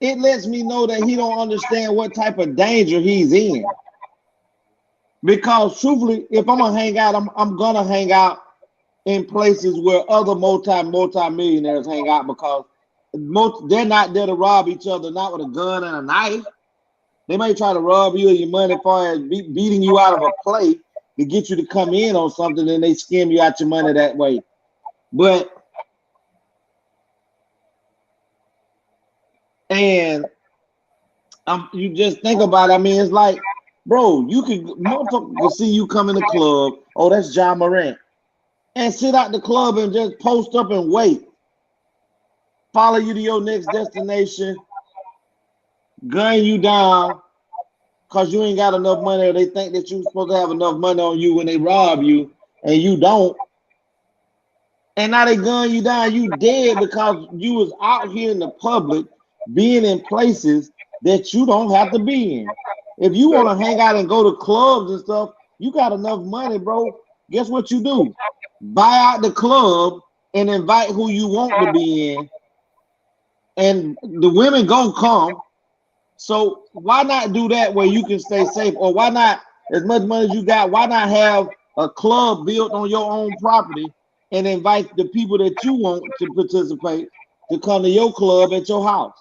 it lets me know that he don't understand what type of danger he's in. Because truthfully, if I'm gonna hang out, I'm gonna hang out in places where other multi-millionaires hang out, because they're not there to rob each other, not with a gun and a knife. They might try to rob you of your money as far as beating you out of a play to get you to come in on something, and they skim you out your money that way. But and you just think about it. I mean, it's like, bro, motherfucker can see you come in the club. Oh, that's John Morant, and sit out the club and just post up and wait. Follow you to your next destination, gun you down because you ain't got enough money, or they think that you're supposed to have enough money on you when they rob you, and you don't. And now they gun you down, you dead because you was out here in the public, being in places that you don't have to be in. If you want to hang out and go to clubs and stuff, you got enough money, bro. Guess what you do? Buy out the club and invite who you want to be in, and the women gonna come. So why not do that where you can stay safe? Or why not, as much money as you got, why not have a club built on your own property and invite the people that you want to participate to come to your club at your house?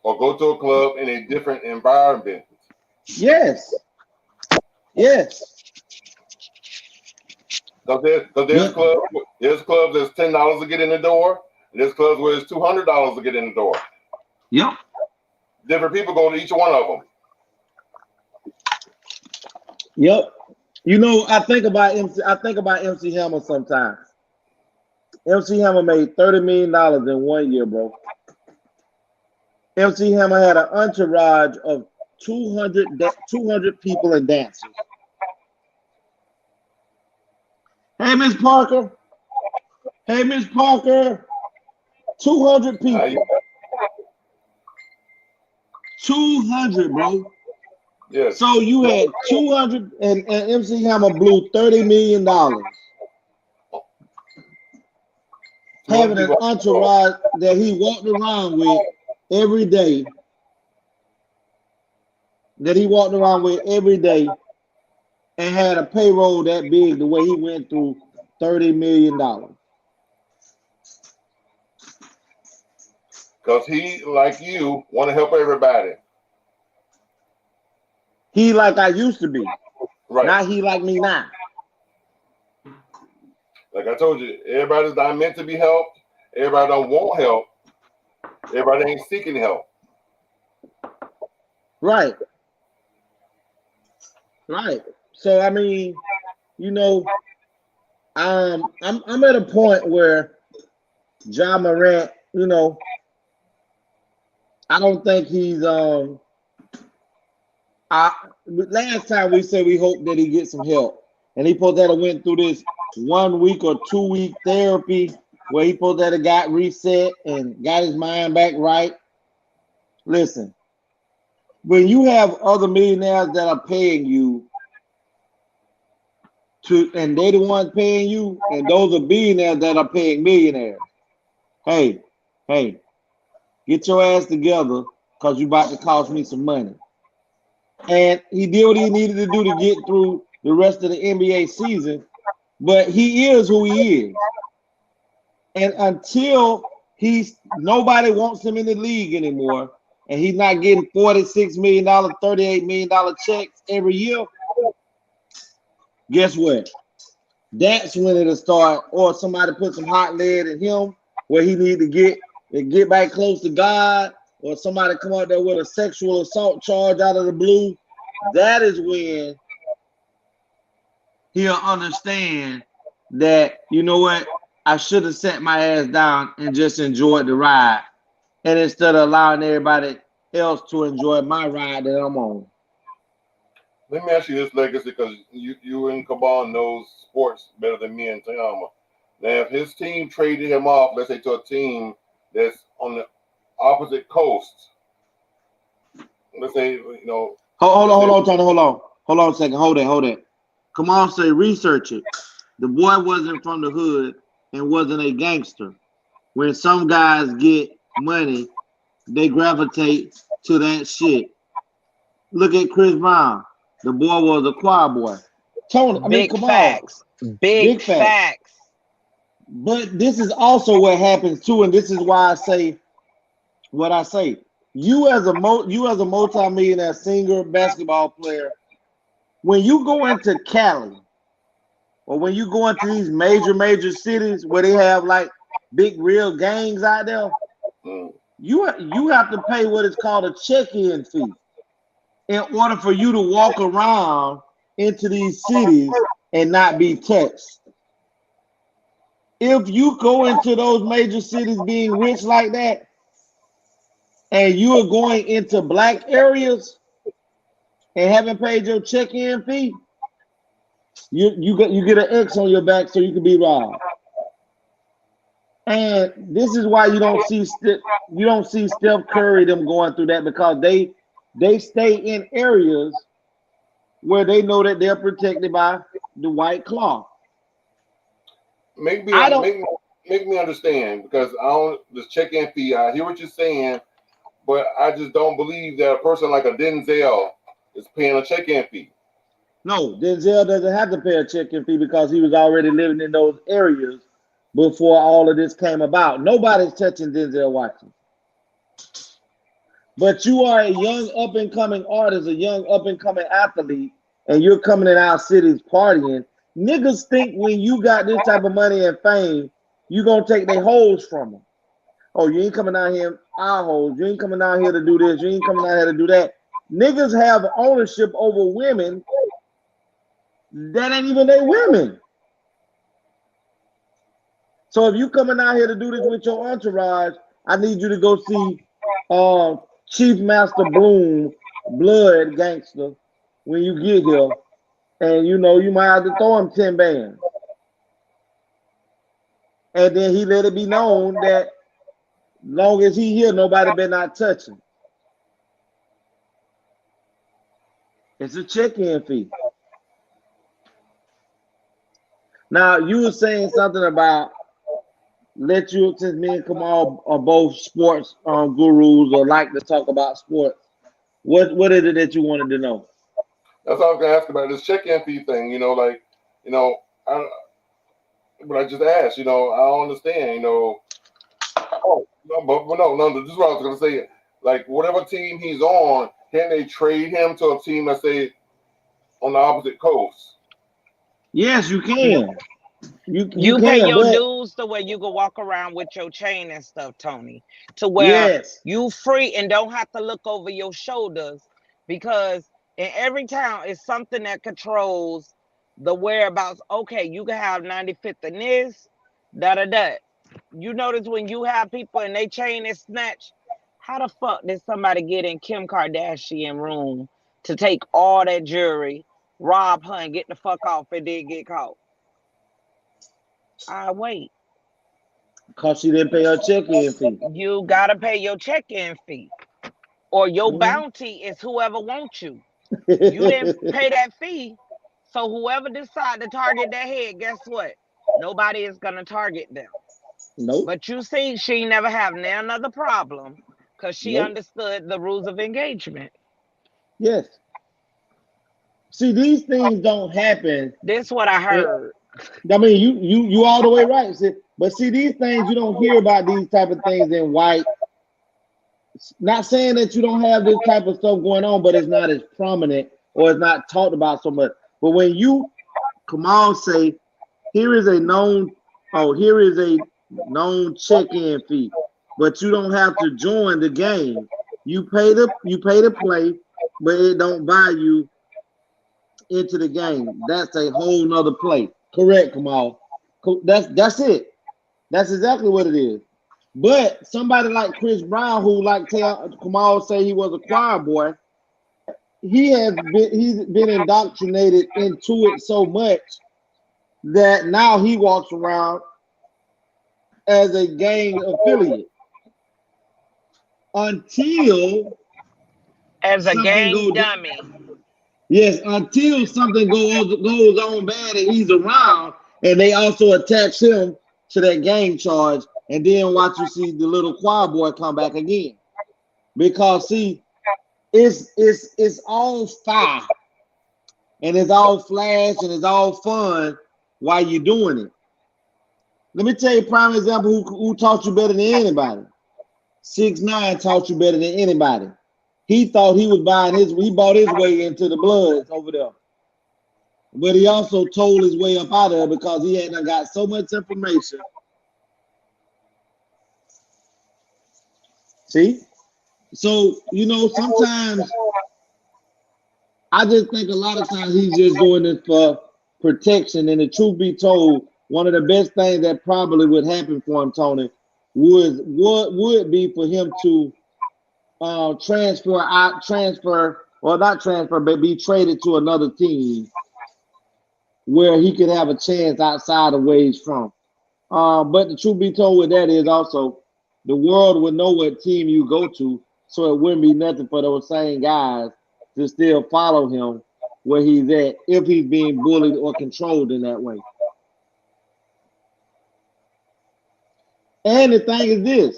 Or go to a club in a different environment. Yes. Yes. Because there's clubs that's $10 to get in the door, and there's clubs where it's $200 to get in the door. Yep. Different people go to each one of them. Yep. You know, I think about MC Hammer sometimes. MC Hammer made $30 million in 1 year, bro. MC Hammer had an entourage of 200 people and dancers. Hey, Miss Parker. Hey, Miss Parker. 200 people. 200, bro. Yes. So you had 200, and MC Hammer blew $30 million. Having an entourage that he walked around with every day. And had a payroll that big the way he went through $30 million. Because he, like you, want to help everybody. He like I used to be. Right. Not he like me now. Like I told you, everybody's not meant to be helped. Everybody don't want help. Everybody ain't seeking help. Right. Right. So I mean, you know, I'm at a point where John Morant, you know, I don't think he's last time we said we hope that he gets some help, and he supposed to have went through this 1 week or 2 week therapy where he supposed to have got reset and got his mind back right. Listen, when you have other millionaires that are paying you and they the ones paying you, and those are billionaires that are paying millionaires. Hey, get your ass together, because you about to cost me some money. And he did what he needed to do to get through the rest of the NBA season, but he is who he is. And until nobody wants him in the league anymore, and he's not getting $46 million, $38 million checks every year, guess what? That's when it'll start, or somebody put some hot lead in him where he need to get back close to God, or somebody come out there with a sexual assault charge out of the blue. That is when he'll understand that, you know what, I should have sat my ass down and just enjoyed the ride and instead of allowing everybody else to enjoy my ride that I'm on. Let me ask you this, Legacy, because you and Cabal knows sports better than me and Tayama. Now, if his team traded him off, let's say to a team that's on the opposite coast, let's say, Hold on, Tony, hold on a second, hold it. Come on, say research it. The boy wasn't from the hood and wasn't a gangster. When some guys get money, they gravitate to that shit. Look at Chris Brown. The boy was a choir boy. Tony, Big facts. Big facts. But this is also what happens too, and this is why I say what I say. You as a multi-millionaire singer, basketball player, when you go into Cali or when you go into these major cities where they have like big real gangs out there, you have to pay what is called a check-in fee in order for you to walk around into these cities and not be touched. If you go into those major cities being rich like that, and you are going into black areas and haven't paid your check-in fee, you get an X on your back so you can be robbed. And this is why you don't see Steph Curry them going through that, because they stay in areas where they know that they're protected by the white cloth. Make me understand, because I don't this check-in fee. I hear what you're saying, but I just don't believe that a person like a Denzel is paying a check-in fee. No, Denzel doesn't have to pay a check-in fee because he was already living in those areas before all of this came about. Nobody's touching Denzel Washington. But you are a young up-and-coming artist, a young up-and-coming athlete, and you're coming in our cities partying. Niggas think when you got this type of money and fame, you gonna take their hoes from them. Oh, you ain't coming out here our hoes. You ain't coming out here to do this. You ain't coming out here to do that. Niggas have ownership over women that ain't even their women. So if you coming out here to do this with your entourage, I need you to go see Chief Master Bloom, Blood Gangster, when you get here. And you might have to throw him 10 bands. And then he let it be known that long as he here, nobody better not touch him. It's a check-in fee. Now, you were saying something about since me and Kamal are both sports gurus or like to talk about sports. What is it that you wanted to know? That's all I was gonna ask about this check-in fee thing. But I just asked. I don't understand. Oh no. This is what I was gonna say. Like whatever team he's on, can they trade him to a team, let's say, on the opposite coast? Yes, you can. You pay your dues to where you can walk around with your chain and stuff, Tony, to where you free and don't have to look over your shoulders, because in every town is something that controls the whereabouts. Okay, you can have 95th in this, da. You notice when you have people and they chain is snatched, how the fuck did somebody get in Kim Kardashian room to take all that jewelry, rob her, and get the fuck off and then get caught? I wait. Because she didn't pay her check-in fee. You gotta pay your check-in fee, or your bounty is whoever wants you. You didn't pay that fee, so whoever decide to target that head, guess what? Nobody is gonna target them. Nope. But you see, she never have none other problem because she understood the rules of engagement. Yes. See, these things don't happen. This is what I heard. I mean, you all the way right. But see, these things, you don't hear about these type of things in white. Not saying that you don't have this type of stuff going on, but it's not as prominent or it's not talked about so much. But when you come on, say, here is a known check-in fee, but you don't have to join the game. You pay to play, but it don't buy you into the game. That's a whole nother play. Correct, Kamal. That's it. That's exactly what it is. But somebody like Chris Brown, who like Kamal say he was a choir boy, he's been indoctrinated into it so much that now he walks around as a gang affiliate until As a something gang goes. dummy. Yes, until something goes on bad and he's around, and they also attach him to that gang charge, and then watch you see the little choir boy come back again. Because see, it's all fire and it's all flash and it's all fun while you're doing it. Let me tell you a prime example who taught you better than anybody. 6ix9ine taught you better than anybody. He thought he was he bought his way into the Bloods over there. But he also told his way up out of it because he hadn't got so much information. See? So, sometimes I just think a lot of times he's just doing it for protection. And the truth be told, one of the best things that probably would happen for him, Tony, would be for him to be traded to another team where he could have a chance outside of where he's from. But the truth be told with that is also the world would know what team you go to, so it wouldn't be nothing for those same guys to still follow him where he's at if he's being bullied or controlled in that way. And the thing is this,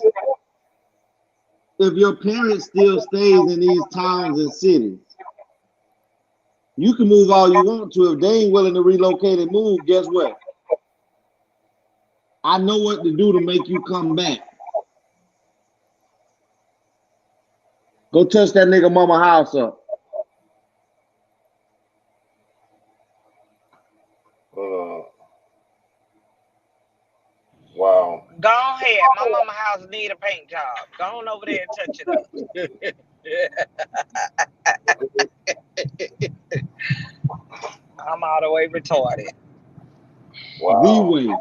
if your parents still stays in these towns and cities, you can move all you want to. If they ain't willing to relocate and move, guess what? I know what to do to make you come back. Go touch that nigga mama house up. Wow. Go ahead. My mama house need a paint job. Go on over there and touch it up. I'm all the way retarded. Wow.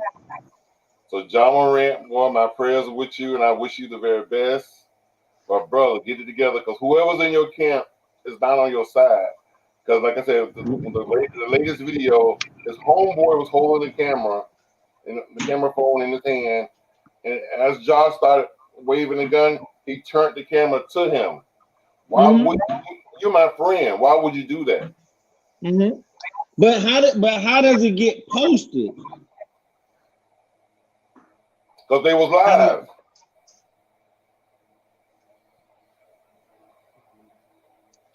So John Morant, boy, my prayers are with you, and I wish you the very best. But brother, get it together, because whoever's in your camp is not on your side. Because like I said, the latest video, his homeboy was holding the camera, and the camera phone in his hand, and as Josh started waving the gun, he turned the camera to him. Why would you're my friend? Why would you do that? But how does it get posted? Because they was live.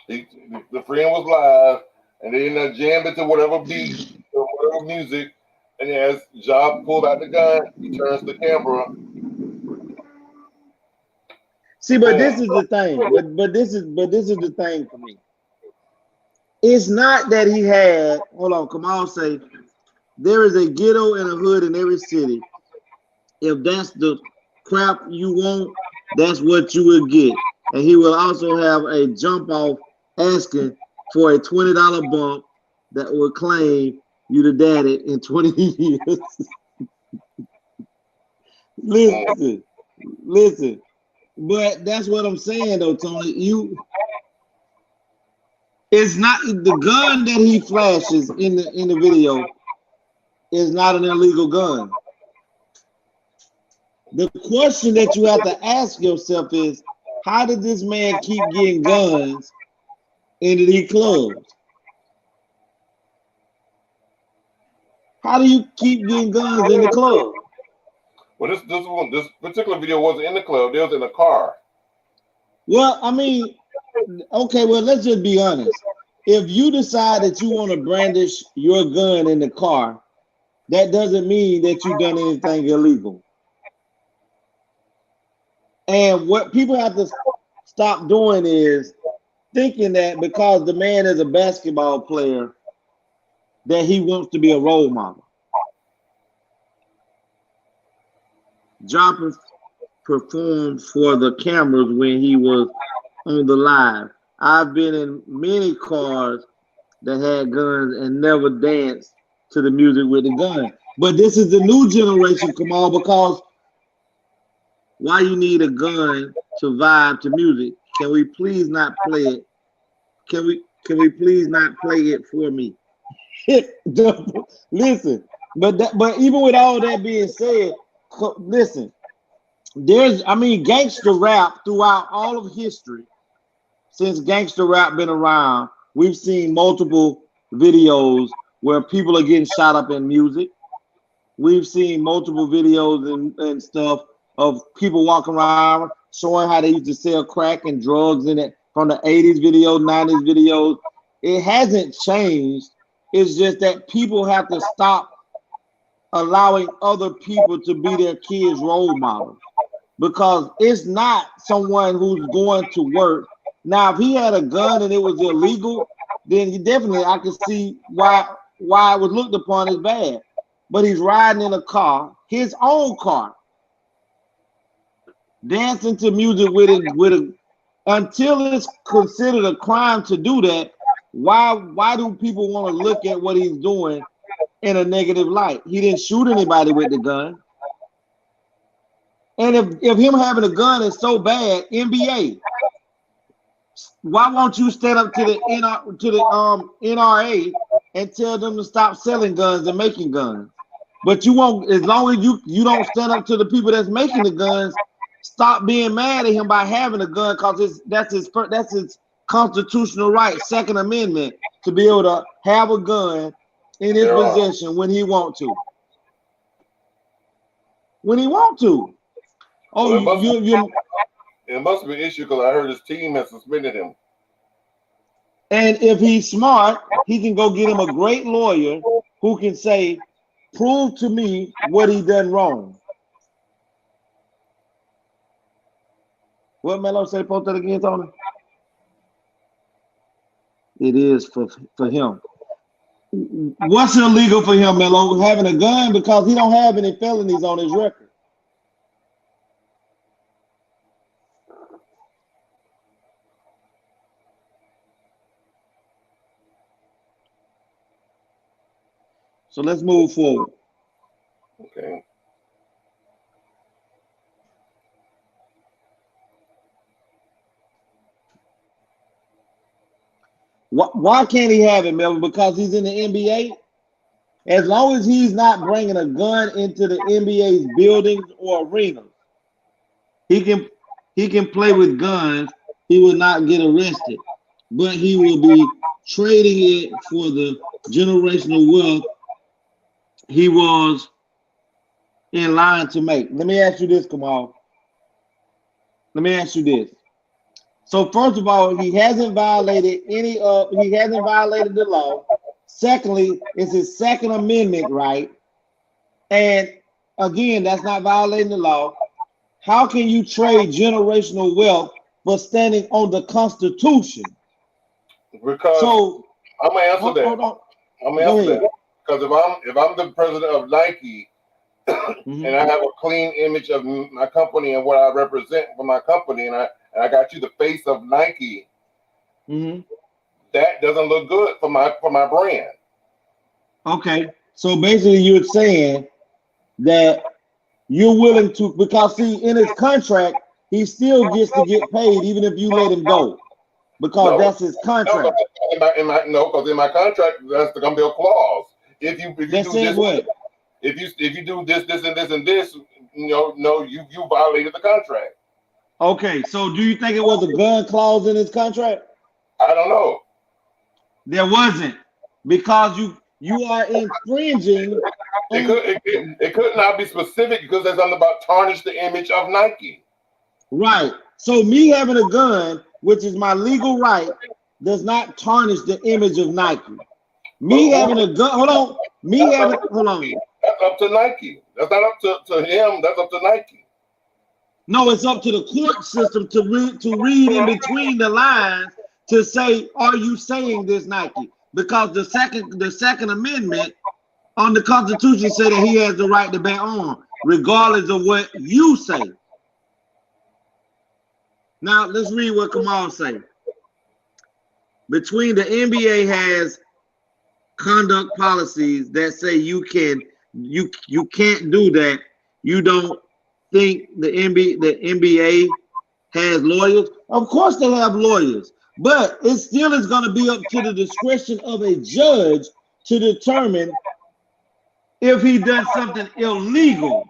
The friend was live, and they ended up jamming to whatever beat or whatever music. And as Job pulled out the gun, he turns the camera. See, but this is the thing. But this is the thing for me. It's not that he had. Hold on, Kamal say there is a ghetto and a hood in every city. If that's the crap you want, that's what you will get. And he will also have a jump off asking for a $20 bump that will claim you the daddy in 20 years. Listen. But that's what I'm saying though, Tony. It's not the gun that he flashes in the video is not an illegal gun. The question that you have to ask yourself is, how did this man keep getting guns into these clubs? How do you keep getting guns in the club? Well, this particular video wasn't in the club. They was in the car. Well, I mean, okay, well, let's just be honest. If you decide that you want to brandish your gun in the car, that doesn't mean that you've done anything illegal. And what people have to stop doing is thinking that because the man is a basketball player, that he wants to be a role model. Joplin performed for the cameras when he was on the live. I've been in many cars that had guns and never danced to the music with the gun. But this is the new generation, Kamal, because why you need a gun to vibe to music. Can we please not play it? Can we please not play it for me? Listen, but even with all that being said, listen, gangster rap throughout all of history, since gangster rap been around, we've seen multiple videos where people are getting shot up in music. We've seen multiple videos and stuff of people walking around showing how they used to sell crack and drugs in it from the 80s videos, 90s videos. It hasn't changed. It's just that people have to stop allowing other people to be their kids' role models, because it's not someone who's going to work. Now, if he had a gun and it was illegal, then I could see why it was looked upon as bad. But he's riding in a car, his own car, dancing to music with it. Until it's considered a crime to do that, why do people want to look at what he's doing in a negative light? He didn't shoot anybody with the gun. And if him having a gun is so bad, NBA, why won't you stand up to the NRA and tell them to stop selling guns and making guns? But you won't, as long as you don't stand up to the people that's making the guns, stop being mad at him by having a gun, because that's his constitutional right, Second Amendment, to be able to have a gun in his possession when he want to. When he want to. Oh, well, it must be an issue, because I heard his team has suspended him. And if he's smart, he can go get him a great lawyer who can say, prove to me what he done wrong. What Melo say? Post that again, Tony. It is for him. What's illegal for him, Melo? Having a gun, because he don't have any felonies on his record. So let's move forward. Okay. Why can't he have it, Melvin? Because he's in the NBA? As long as he's not bringing a gun into the NBA's buildings or arenas, he can play with guns. He will not get arrested, but he will be trading it for the generational wealth he was in line to make. Let me ask you this, Kamal. Let me ask you this. So first of all, he hasn't violated the law. Secondly, it's his Second Amendment right. And again, that's not violating the law. How can you trade generational wealth for standing on the Constitution? Because I'm gonna answer that. Hold on. I'm gonna answer that. Because if I'm the president of Nike and I have a clean image of my company and what I represent for my company, and I got you the face of Nike, that doesn't look good for my brand. Okay, so basically you're saying that you're willing to, because see, in his contract, he still gets to get paid even if you let him go, because that's his contract. Because in my contract, that's gonna be a clause. If you do this, if you do this, and this, and this, you violated the contract. Okay, so do you think it was a gun clause in his contract? I don't know. There wasn't, because you are infringing. It could not be specific, because there's something about tarnish the image of Nike. Right. So me having a gun, which is my legal right, does not tarnish the image of Nike. Me having a gun, hold on. That's up to Nike. That's not up to him. That's up to Nike. No, it's up to the court system to read in between the lines to say, are you saying this, Nike? Because the Second Amendment on the Constitution said that he has the right to bear arms, regardless of what you say. Now let's read what Kamal say. Between the NBA has conduct policies that say you can't do that. You don't think the NBA has lawyers? Of course they have lawyers, but it still is going to be up to the discretion of a judge to determine if he does something illegal.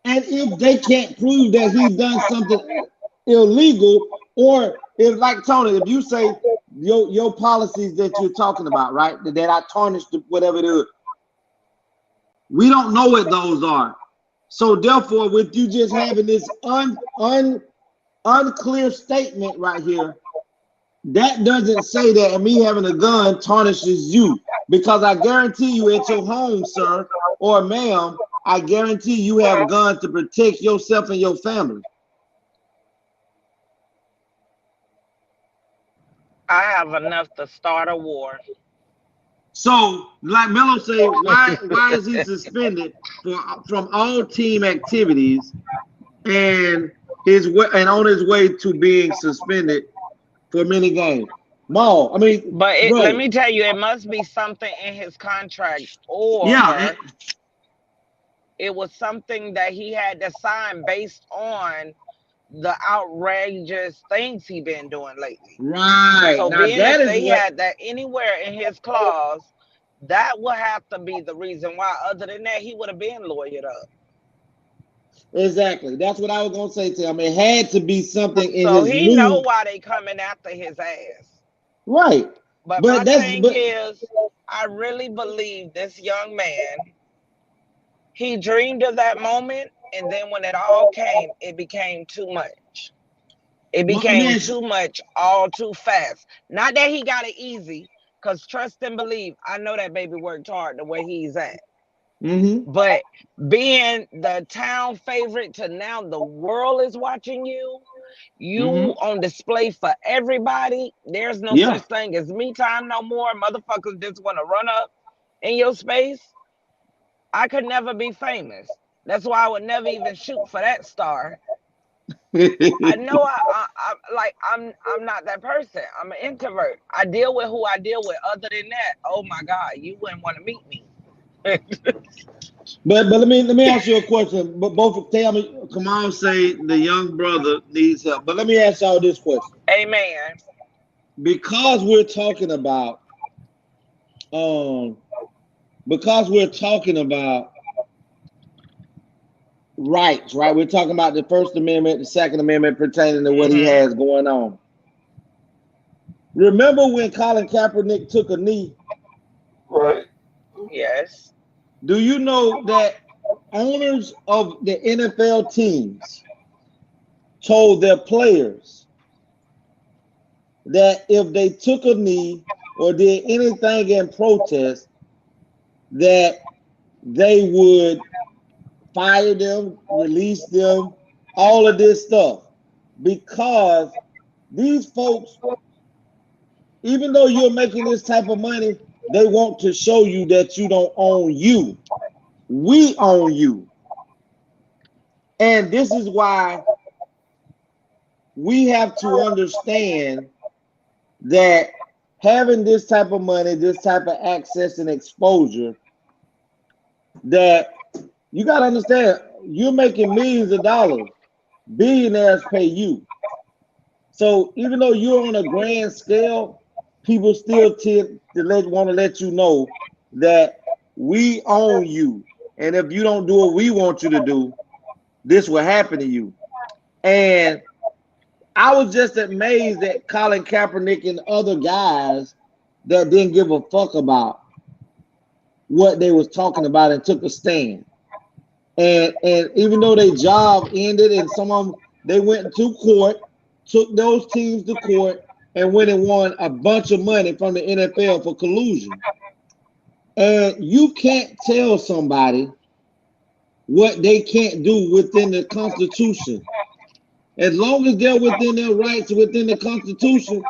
And if they can't prove that he's done something illegal, or if, like Tony, if you say your policies that you're talking about, right, that I tarnished whatever it is, we don't know what those are. So therefore, with you just having this unclear statement right here, that doesn't say that me having a gun tarnishes you, because I guarantee you at your home, sir or ma'am, I guarantee you have guns to protect yourself and your family. I have enough to start a war. So, like Melo said, why is he suspended from all team activities and on his way to being suspended for many games? But let me tell you, it must be something in his contract, or it was something that he had to sign based on the outrageous things he been doing lately. Right. So now being that they had that anywhere in his clause, that would have to be the reason why. Other than that, he would have been lawyered up. Exactly. That's what I was gonna say to him. It had to be something in so his he know why they coming after his ass. Right. But my thing is, I really believe this young man, he dreamed of that moment, and then when it all came, it became too much. It became too much all too fast. Not that he got it easy, because trust and believe, I know that baby worked hard the way he's at. But being the town favorite to now the world is watching you, on display for everybody. There's no such thing as me time no more. Motherfuckers just want to run up in your space. I could never be famous. That's why I would never even shoot for that star. I know I'm not that person. I'm an introvert. I deal with who I deal with. Other than that, oh my God, you wouldn't want to meet me. But let me ask you a question. But both tell me, Kamal say the young brother needs help. But let me ask y'all this question. Amen. Because we're talking about rights, right? We're talking about the First Amendment, the Second Amendment pertaining to what he has going on. Remember when Colin Kaepernick took a knee? Right. Yes. Do you know that owners of the NFL teams told their players that if they took a knee or did anything in protest, that they would fire them, release them, all of this stuff? Because these folks, even though you're making this type of money, they want to show you that you don't own you. We own you. And this is why we have to understand that having this type of money, this type of access and exposure, that you got to understand, you're making millions of dollars. Billionaires pay you. So even though you're on a grand scale, people still want to let you know that we own you. And if you don't do what we want you to do, this will happen to you. And I was just amazed at Colin Kaepernick and other guys that didn't give a fuck about what they was talking about and took a stand. And even though their job ended and some of them, they went to court, took those teams to court, and went and won a bunch of money from the NFL for collusion. And you can't tell somebody what they can't do within the Constitution. As long as they're within their rights, within the Constitution,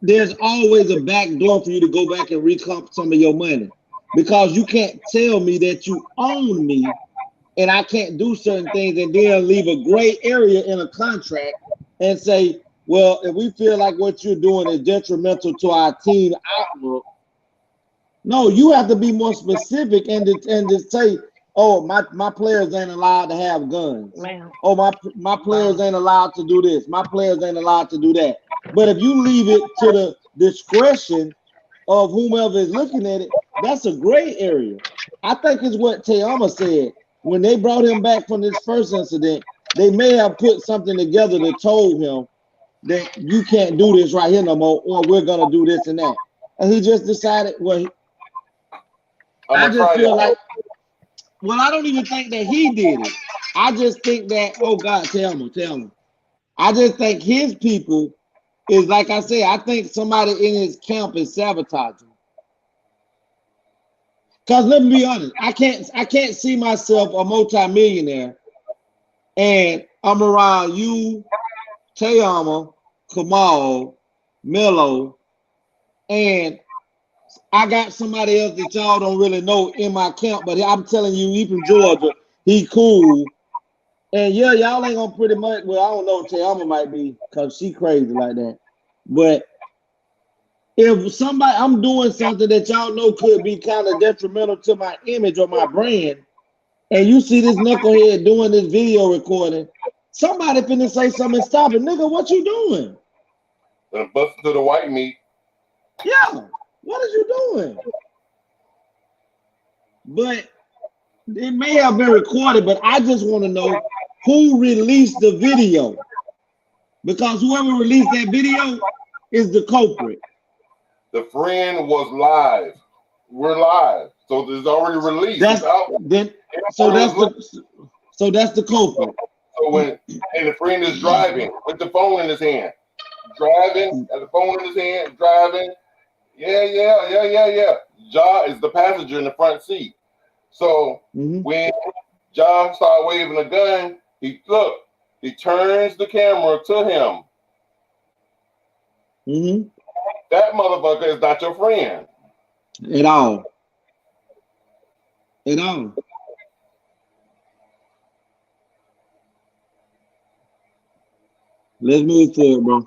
there's always a back door for you to go back and recoup some of your money. Because you can't tell me that you own me and I can't do certain things and then leave a gray area in a contract and say, well, if we feel like what you're doing is detrimental to our team outlook. No, you have to be more specific and to say, oh, my players ain't allowed to have guns. Man. Oh, my players ain't allowed to do this. My players ain't allowed to do that. But if you leave it to the discretion of whomever is looking at it, that's a gray area. I think it's what Tayama said. When they brought him back from this first incident, they may have put something together that told him that you can't do this right here no more, or we're gonna do this and that. And he just decided, well, I just feel like, well, I don't even think that he did it. I just think that, oh God, tell me. I just think his people is, like I say, I think somebody in his camp is sabotaging. Because let me be honest, I can't see myself a multimillionaire and I'm around you, Tayama, Kamal, Mello, and I got somebody else that y'all don't really know in my camp, but I'm telling you, he from Georgia, he cool. And yeah, y'all ain't gonna pretty much, well, I don't know, Tayama might be, because she crazy like that. But if somebody, I'm doing something that y'all know could be kind of detrimental to my image or my brand, and you see this knucklehead doing this video recording, somebody finna say something and stop it. Nigga, what you doing? Bust to the white meat. Yeah, what is you doing? But it may have been recorded, but I just want to know who released the video. Because whoever released that video is the culprit. The friend was live. We're live. So it's already released. That's the culprit. So when the friend is driving with the phone in his hand, driving, has the phone in his hand, driving. Yeah. Ja is the passenger in the front seat. So when Ja started waving a gun, he turns the camera to him. That motherfucker is not your friend. At all. Let's move forward, bro.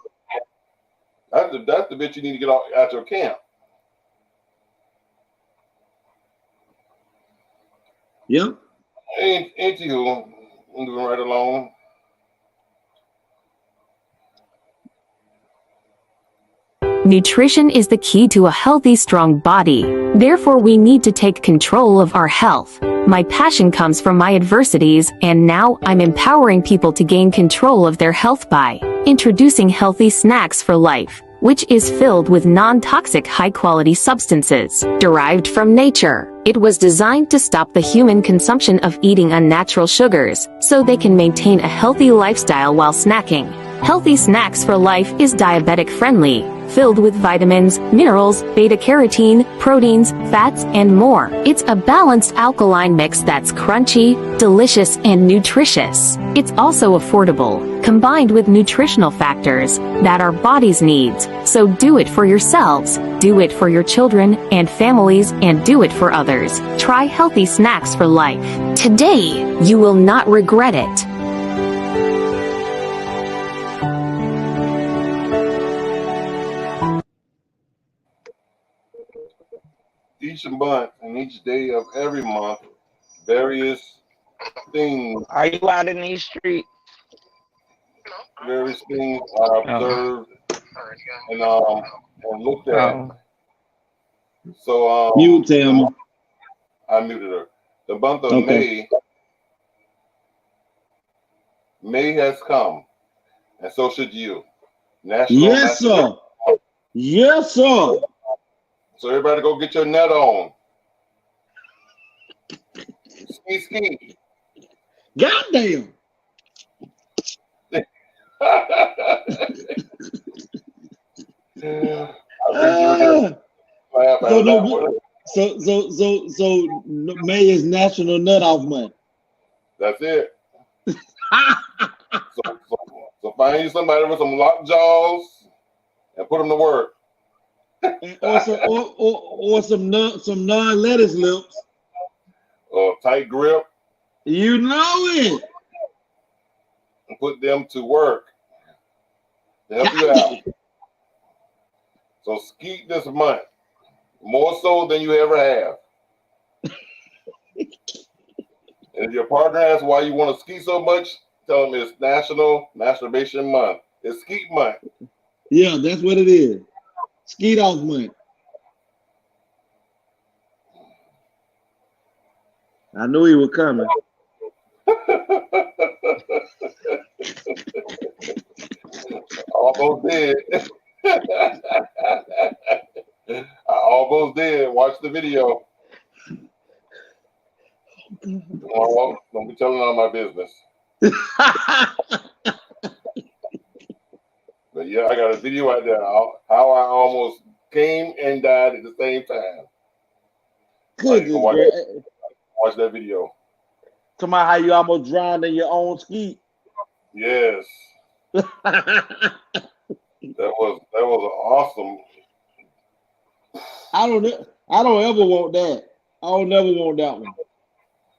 That's the bitch you need to get out your camp. Yep. Ain't you moving right along? Nutrition is the key to a healthy, strong body. Therefore, we need to take control of our health. My passion comes from my adversities, and now I'm empowering people to gain control of their health by introducing healthy snacks for life, which is filled with non-toxic high-quality substances derived from nature. It was designed to stop the human consumption of eating unnatural sugars, so they can maintain a healthy lifestyle while snacking. Healthy Snacks for Life is diabetic-friendly, filled with vitamins, minerals, beta-carotene, proteins, fats, and more. It's a balanced alkaline mix that's crunchy, delicious, and nutritious. It's also affordable, combined with nutritional factors that our bodies needs. So do it for yourselves, do it for your children and families, and do it for others. Try Healthy Snacks for Life. Today, you will not regret it. Each month and each day of every month, various things. Are you out in these streets? Various things are observed and looked at. So mute him. I muted her. The month of May has come, and so should you. Yes, sir. Yes, sir. So everybody go get your net on. Ski. Goddamn. So May is National Nut Off Month. That's it. So find you somebody with some lock jaws and put them to work. or some non-lettuce lips. Or tight grip. You know it. And put them to work to help you out. So skeet this month, more so than you ever have. If your partner asks why you want to ski so much, tell them it's National Masturbation Month. It's Skeet Month. Yeah, that's what it is. Skeet off month. I knew he was coming. Almost did. I almost did. Watch the video. Oh, don't be telling all my business. But yeah, I got a video out there. How I almost came and died at the same time. Goodness, watch that video. Talking about how you almost drowned in your own ski. Yes. that was awesome. I don't ever want that. I don't never want that one.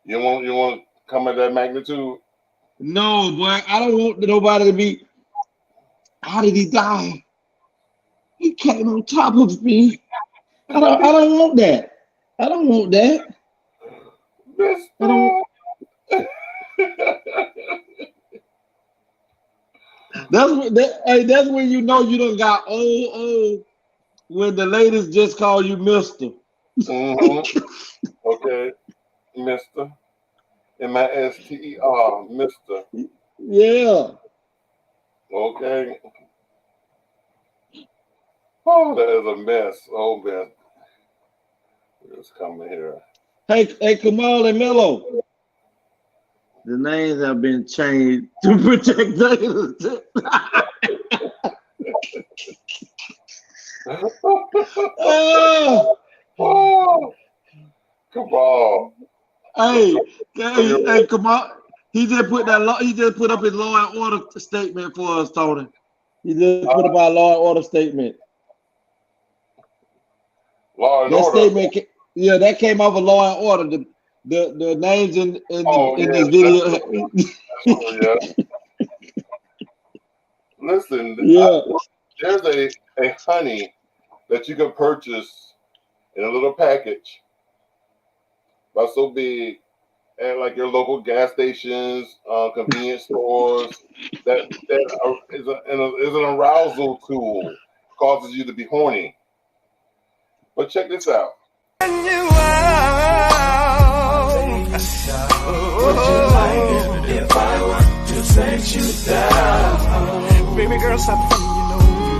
You want to come at that magnitude? No, boy. I don't want nobody to be. How did he die? He came on top of me. I don't want that. I don't want that. I don't. That's when you know you done got old when the ladies just call you Mister. Mm-hmm. Okay, Mister. M-I-S-T-E-R, Mister. Yeah. Okay. Oh, that is a mess. Oh man. It's coming here. Hey, Kamal and Mello. The names have been changed to protect data. Oh, come on. Hey, come on. He just put up his law and order statement for us, Tony. He just put up our law and order statement. Law and that order. Statement, yeah, that came off of law and order. The names in this video. Yeah. Listen, yeah. There's a honey that you can purchase in a little package, about so big, at like your local gas stations, convenience stores. That is an arousal tool, causes you to be horny. But check this out. If I want to set you down, baby girl, stop funny, you know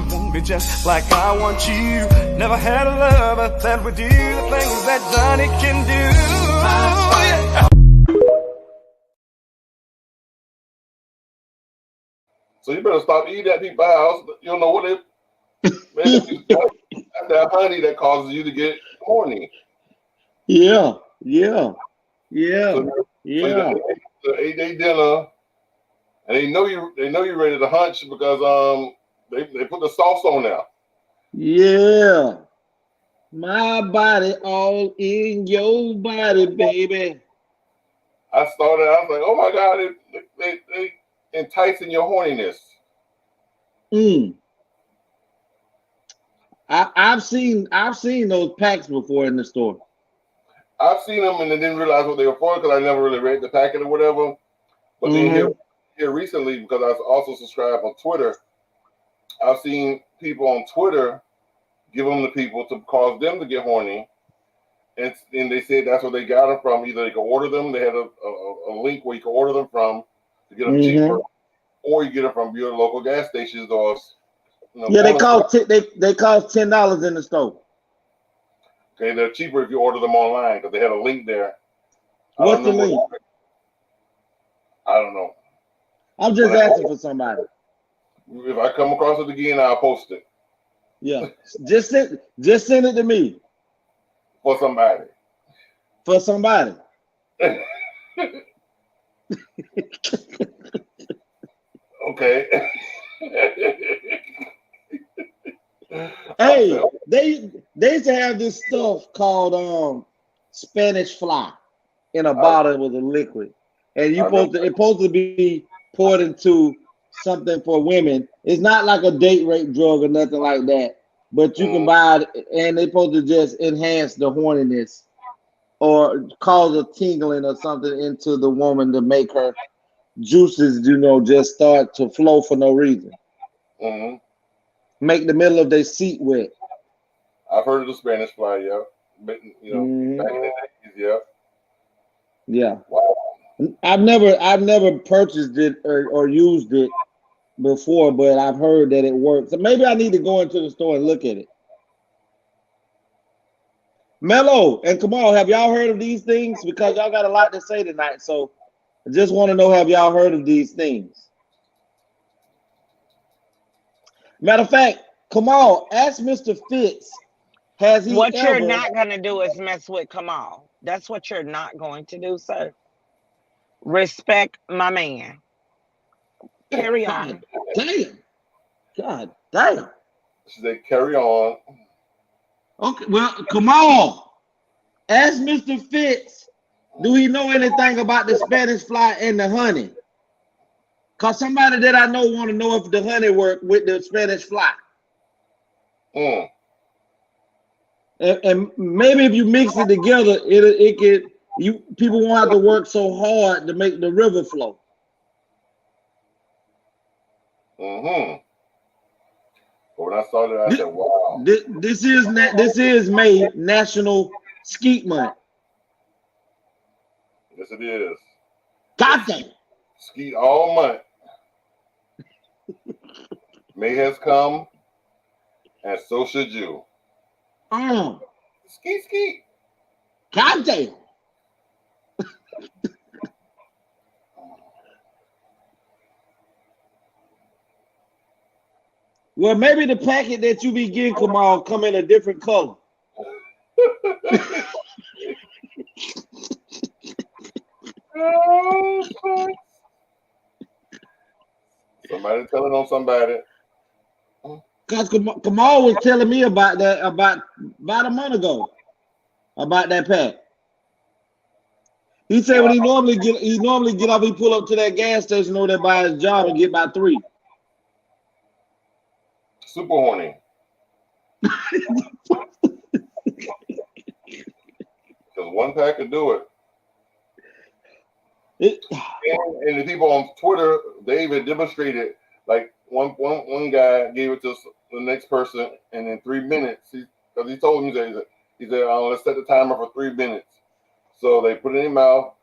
you want me just like I want you. Never had a lover that would do the things that Johnny can do. So you better stop eating at people's house. You don't know what it. Man, that's that honey that causes you to get horny. Yeah. So the 8-day dinner, and they know you're ready to hunch because they put the sauce on there. Yeah. My body all in your body, baby. I was like, oh my God, they enticing your horniness. I've seen those packs before in the store. I've seen them and I didn't realize what they were for because I never really read the packet or whatever. But then here recently, because I also subscribe on Twitter, I've seen people on Twitter give them to people to cause them to get horny. And they said that's where they got them from. Either they could order them, they had a link where you can order them from to get them cheaper, or you get them from your local gas stations or they cost $10 in the store. Okay, they're cheaper if you order them online because they had a link there. What's the link? I don't know. I'm just asking for somebody. If I come across it again, I'll post it. Yeah, just send it to me. For somebody. Okay. Hey, they used to have this stuff called Spanish fly in a bottle with a liquid, and it's supposed to be poured into something for women. It's not like a date rape drug or nothing like that, but you can buy it, and they're supposed to just enhance the horniness. or cause a tingling or something into the woman to make her juices, just start to flow for no reason. Mm-hmm. Make the middle of their seat wet. I've heard of the Spanish fly, yeah. But, back in the days, yeah. Yeah. Wow. I've never purchased it or used it before, but I've heard that it works. So maybe I need to go into the store and look at it. Mello and Kamal, have y'all heard of these things? Because y'all got a lot to say tonight. So I just want to know, have y'all heard of these things? Matter of fact, Kamal, ask Mr. Fitz, has he What ever... you're not going to do is mess with Kamal. That's what you're not going to do, sir. Respect my man. Carry on. God damn. She said, carry on. Okay, well, Kamal, ask Mr. Fitz, do he know anything about the Spanish fly and the honey? Because somebody that I know want to know if the honey work with the Spanish fly. And maybe if you mix it together, people won't have to work so hard to make the river flow. Mm-hmm. But when I saw that, I said, wow. This is May National Skeet Month. Yes, it is. God damn. Skeet all month. May has come, and so should you. Skeet, skeet. God damn. Well, maybe the packet that you be getting, Kamal, come in a different color. Somebody telling on somebody. Because Kamal was telling me about that about a month ago, about that pack. He said when he normally get off, he pull up to that gas station over there by his job and get about 3. Super horny. Because one pack could do it. And the people on Twitter, they even demonstrated, like one guy gave it to the next person, and in 3 minutes, because he told me he said, let's set the timer for 3 minutes. So they put it in their mouth,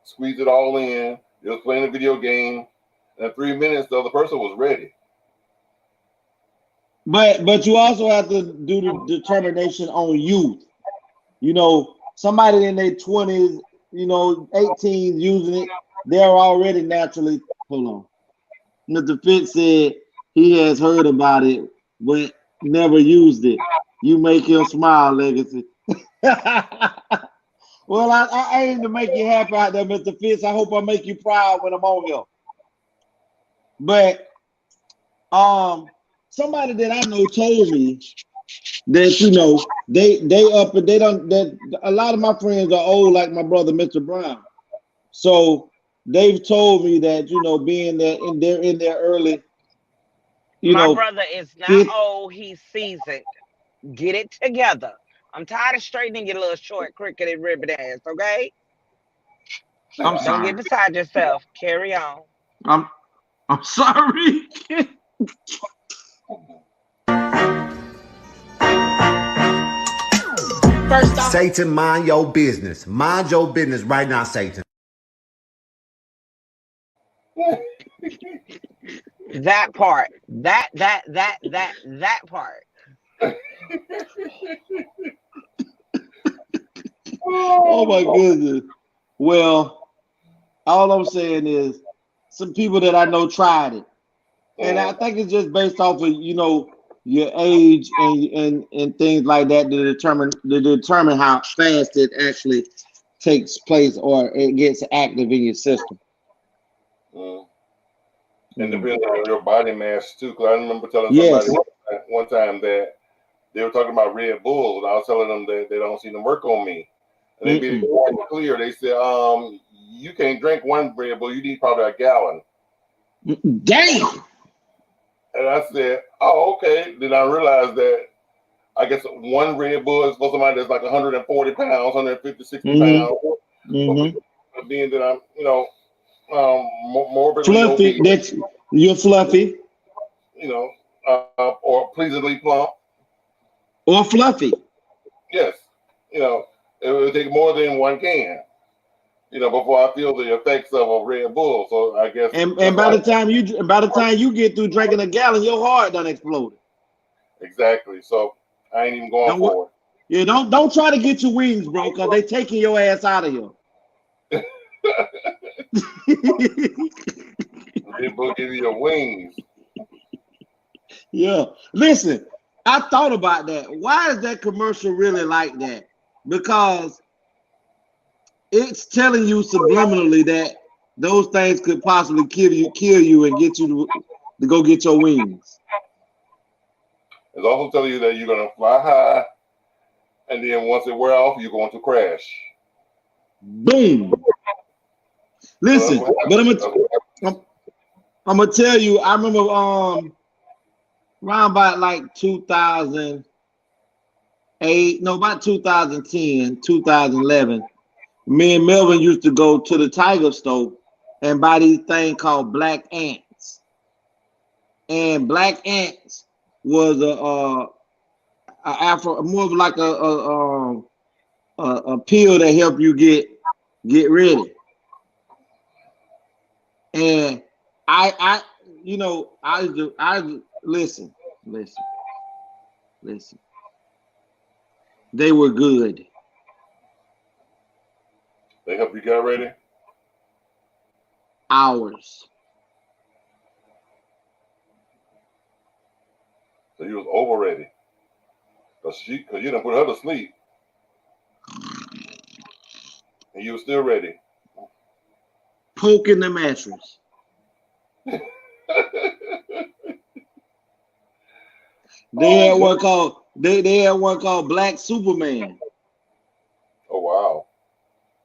squeeze it all in. They was playing a video game, and in 3 minutes, the other person was ready. But you also have to do the determination on youth. Somebody in their 20s, 18s using it, they're already naturally. Hold on. Mr. Fitz said he has heard about it, but never used it. You make him smile, Legacy. Well, I aim to make you happy out there, Mr. Fitz. I hope I make you proud when I'm on here. But somebody that I know told me that they up and they don't. That a lot of my friends are old, like my brother, Mr. Brown. So they've told me that being that they're in their early. My brother is not old; he's seasoned. Get it together. I'm tired of straightening your little short, cricket ribbon ass. Okay. I'm sorry. Don't get beside yourself. Carry on. I'm sorry. First off, Satan, mind your business. Mind your business right now, Satan. That part. That part. Oh my goodness. Well, all I'm saying is some people that I know tried it. And I think it's just based off of, your age and things like that to determine how fast it actually takes place or it gets active in your system. And depends on your body mass too. Because I remember telling somebody one time that they were talking about Red Bulls, and I was telling them that they don't see them work on me. And they made it clear. They said, you can't drink one Red Bull, you need probably a gallon. Damn. And I said, oh, okay. Then I realized that I guess one Red Bull is for somebody that's like 140 pounds, 150, 60 Mm-hmm. pounds. Mm-hmm. But being that I'm, morbidly Fluffy. obese, You're fluffy or pleasingly plump. or fluffy. Yes, it would take more than one can, before I feel the effects of a Red Bull. So I guess And by the time you get through drinking a gallon, your heart done exploded. exactly. So I ain't even going Don't for Yeah, don't try to get your wings, bro, because they taking your ass out of here. it. Red Bull give you your wings. Yeah. Listen, I thought about that. Why is that commercial really like that? Because it's telling you subliminally that those things could possibly kill you and get you to go get your wings. It's also telling you that you're gonna fly high, and then once it wear off, you're going to crash. Boom. Listen, but I'm gonna tell you, I remember around about like 2008, no, about 2010, 2011, me and Melvin used to go to the Tiger store and buy these things called black ants. And black ants was more of like a pill that help you get ready. And I listen. They were good. They help you get ready. Hours. So you was over ready. Cause you done put her to sleep. And you were still ready. Poking the mattress. They had one called Black Superman. Oh wow.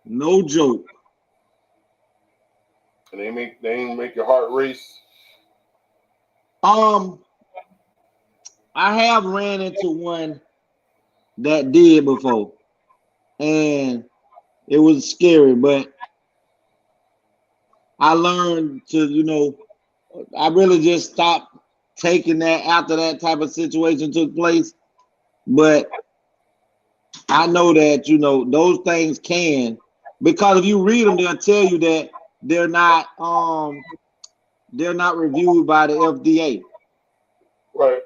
No joke. And they ain't make your heart race. I have ran into one that did before, and it was scary, but I learned to, I really just stopped taking that after that type of situation took place. But I know that, those things can, because if you read them, they'll tell you that they're not reviewed by the FDA. Right.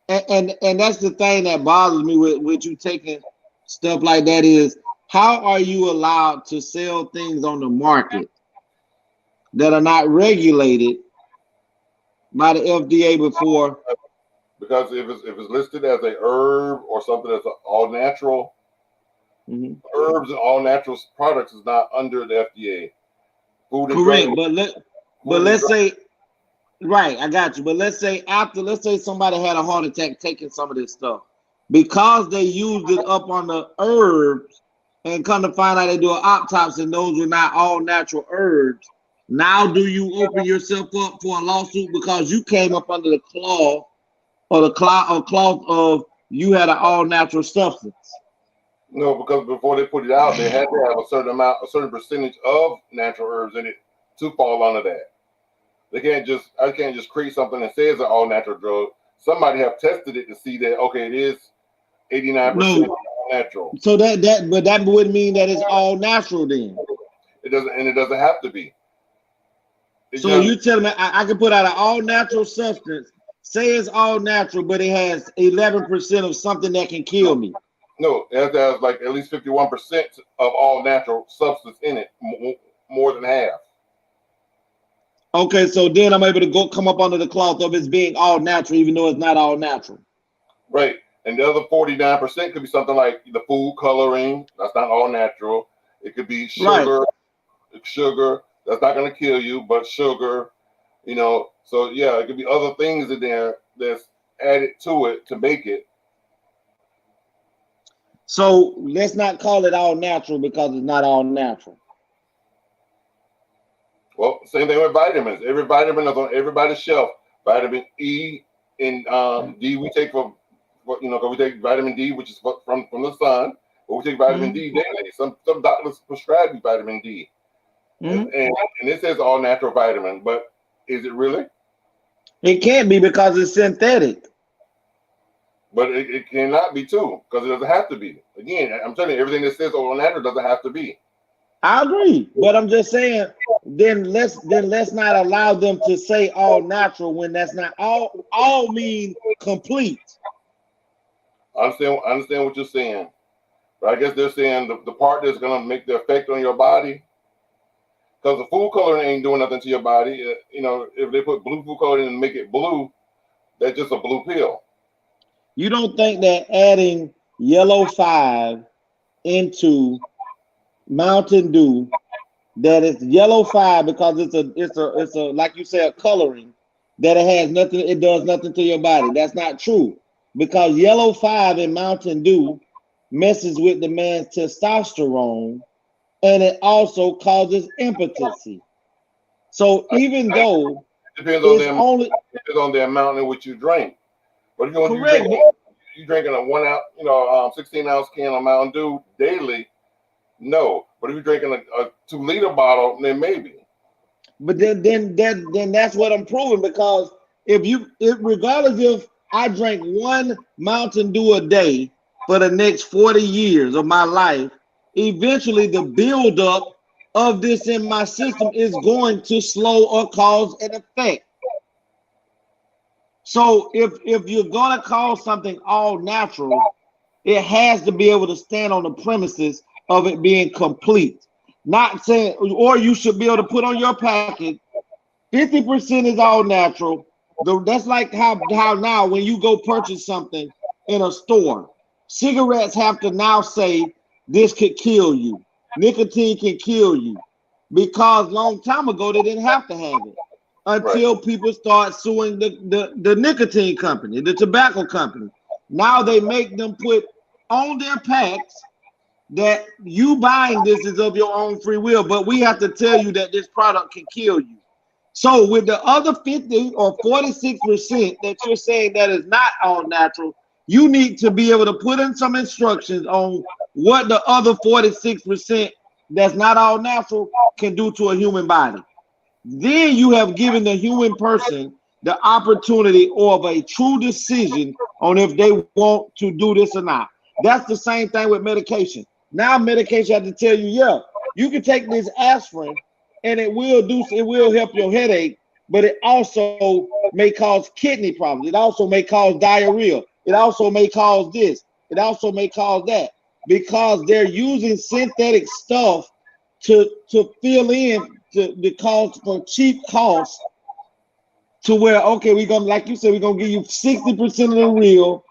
And that's the thing that bothers me with you taking stuff like that is, how are you allowed to sell things on the market that are not regulated by the FDA before? Because if it's listed as a herb or something that's all natural, herbs and all natural products is not under the FDA. Food and correct, drug, but let's say, right, I got you. But let's say somebody had a heart attack taking some of this stuff, because they used it up on the herbs, and come to find out they do an autopsy and those were not all natural herbs. Now, do you open yourself up for a lawsuit because you came up under the cloth of you had an all natural substance? No, because before they put it out, they had to have a certain percentage of natural herbs in it to fall under that. I can't just create something that says an all natural drug. Somebody have tested it to see that, okay, it is 89% natural. So that would mean that it's all natural then. It doesn't have to be. So you telling me I can put out an all natural substance, say it's all natural, but it has 11% of something that can kill me? No, it has to have like at least 51% of all natural substance in it, more than half. Okay, so then I'm able to come up under the cloth of it's being all natural, even though it's not all natural. Right. And the other 49% could be something like the food coloring. That's not all natural. It could be sugar. Right. Sugar. That's not going to kill you, but sugar. So yeah, it could be other things in there that's added to it to make it. So let's not call it all natural because it's not all natural. Well, same thing with vitamins. Every vitamin is on everybody's shelf. Vitamin E and D we take for you know, because we take vitamin D, which is from the sun, but we take vitamin D daily. Some doctors prescribe you vitamin D, and it says all natural vitamin, but is it really? It can't be because it's synthetic. But it cannot be too, because it doesn't have to be. Again, I'm telling you, everything that says all natural doesn't have to be. I agree, but I'm just saying, then let's not allow them to say all natural when that's not all mean complete. I understand what you're saying, but I guess they're saying the part that's gonna make the effect on your body, because the food coloring ain't doing nothing to your body. You know, if they put blue food coloring and make it blue, that's just a blue pill. You don't think that adding yellow 5 into Mountain Dew, that it's yellow 5 because it's a like you say, a coloring, that it does nothing to your body? That's not true, because yellow 5 in Mountain Dew messes with the man's testosterone, and it also causes impotency. So even though it depends on the amount in which you drink. But if you drinking a 1 ounce, 16-ounce can of Mountain Dew daily, no. But if you're drinking a 2-liter bottle, then maybe. But then that's what I'm proving, because regardless if I drank 1 Mountain Dew a day for the next 40 years of my life, eventually the buildup of this in my system is going to slow or cause an effect. So if you're gonna call something all natural, it has to be able to stand on the premises of it being complete. Not saying, or you should be able to put on your package, 50% is all natural. That's like how now when you go purchase something in a store, cigarettes have to now say this could kill you. Nicotine can kill you, because long time ago they didn't have to have it, until people start suing the nicotine company, the tobacco company. Now they make them put on their packs that you buying this is of your own free will, but we have to tell you that this product can kill you. So with the other 50 or 46% that you're saying that is not all natural, you need to be able to put in some instructions on what the other 46% that's not all natural can do to a human body. Then you have given the human person the opportunity of a true decision on if they want to do this or not. That's the same thing with medication. Now medication has to tell you, yeah, you can take this aspirin and it will help your headache, but it also may cause kidney problems. It also may cause diarrhea. It also may cause this. It also may cause that, because they're using synthetic stuff to fill in the cost for cheap costs, to where, okay, we're gonna, like you said, we're gonna give you 60% of the real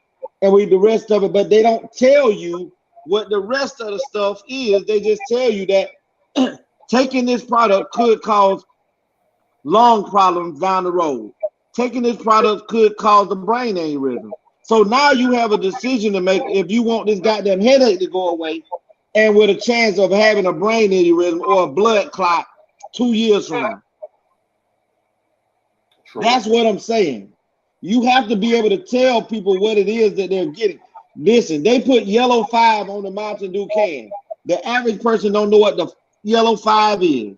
and the rest of it, but they don't tell you what the rest of the stuff is. They just tell you that taking this product could cause lung problems down the road. Taking this product could cause a brain aneurysm. So now you have a decision to make if you want this goddamn headache to go away, and with a chance of having a brain aneurysm or a blood clot 2 years from now. True. That's what I'm saying. You have to be able to tell people what it is that they're getting. Listen, they put yellow 5 on the Mountain Dew can. The average person don't know what the yellow 5 is.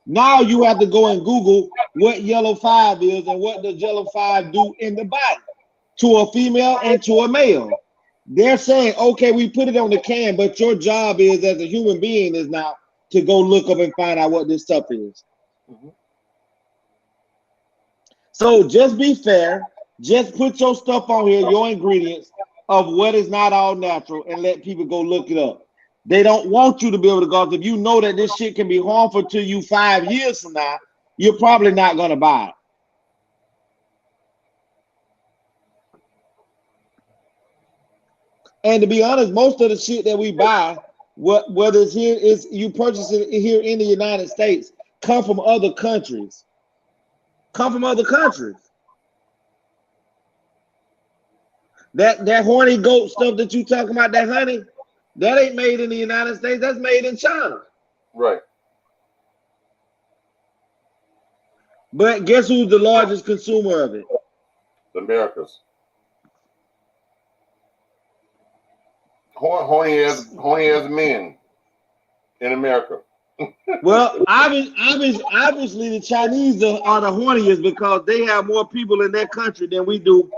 Now you have to go and Google what yellow 5 is and what does yellow 5 do in the body to a female and to a male. They're saying, okay, we put it on the can, but your job is as a human being is now to go look up and find out what this stuff is. Mm-hmm. So just be fair. Just put your stuff on here, your ingredients of what is not all natural, and let people go look it up. They don't want you to be able to go. If you know that this shit can be harmful to you 5 years from now, you're probably not going to buy it. And to be honest, most of the shit that we buy, whether it's here, is you purchase it here in the United States, come from other countries. Come from other countries. That horny goat stuff that you talking about, that honey, that ain't made in the United States. That's made in China. Right. But guess who's the largest consumer of it? The Americas. horny as men in America. Well, obviously the Chinese are the horniest because they have more people in their country than we do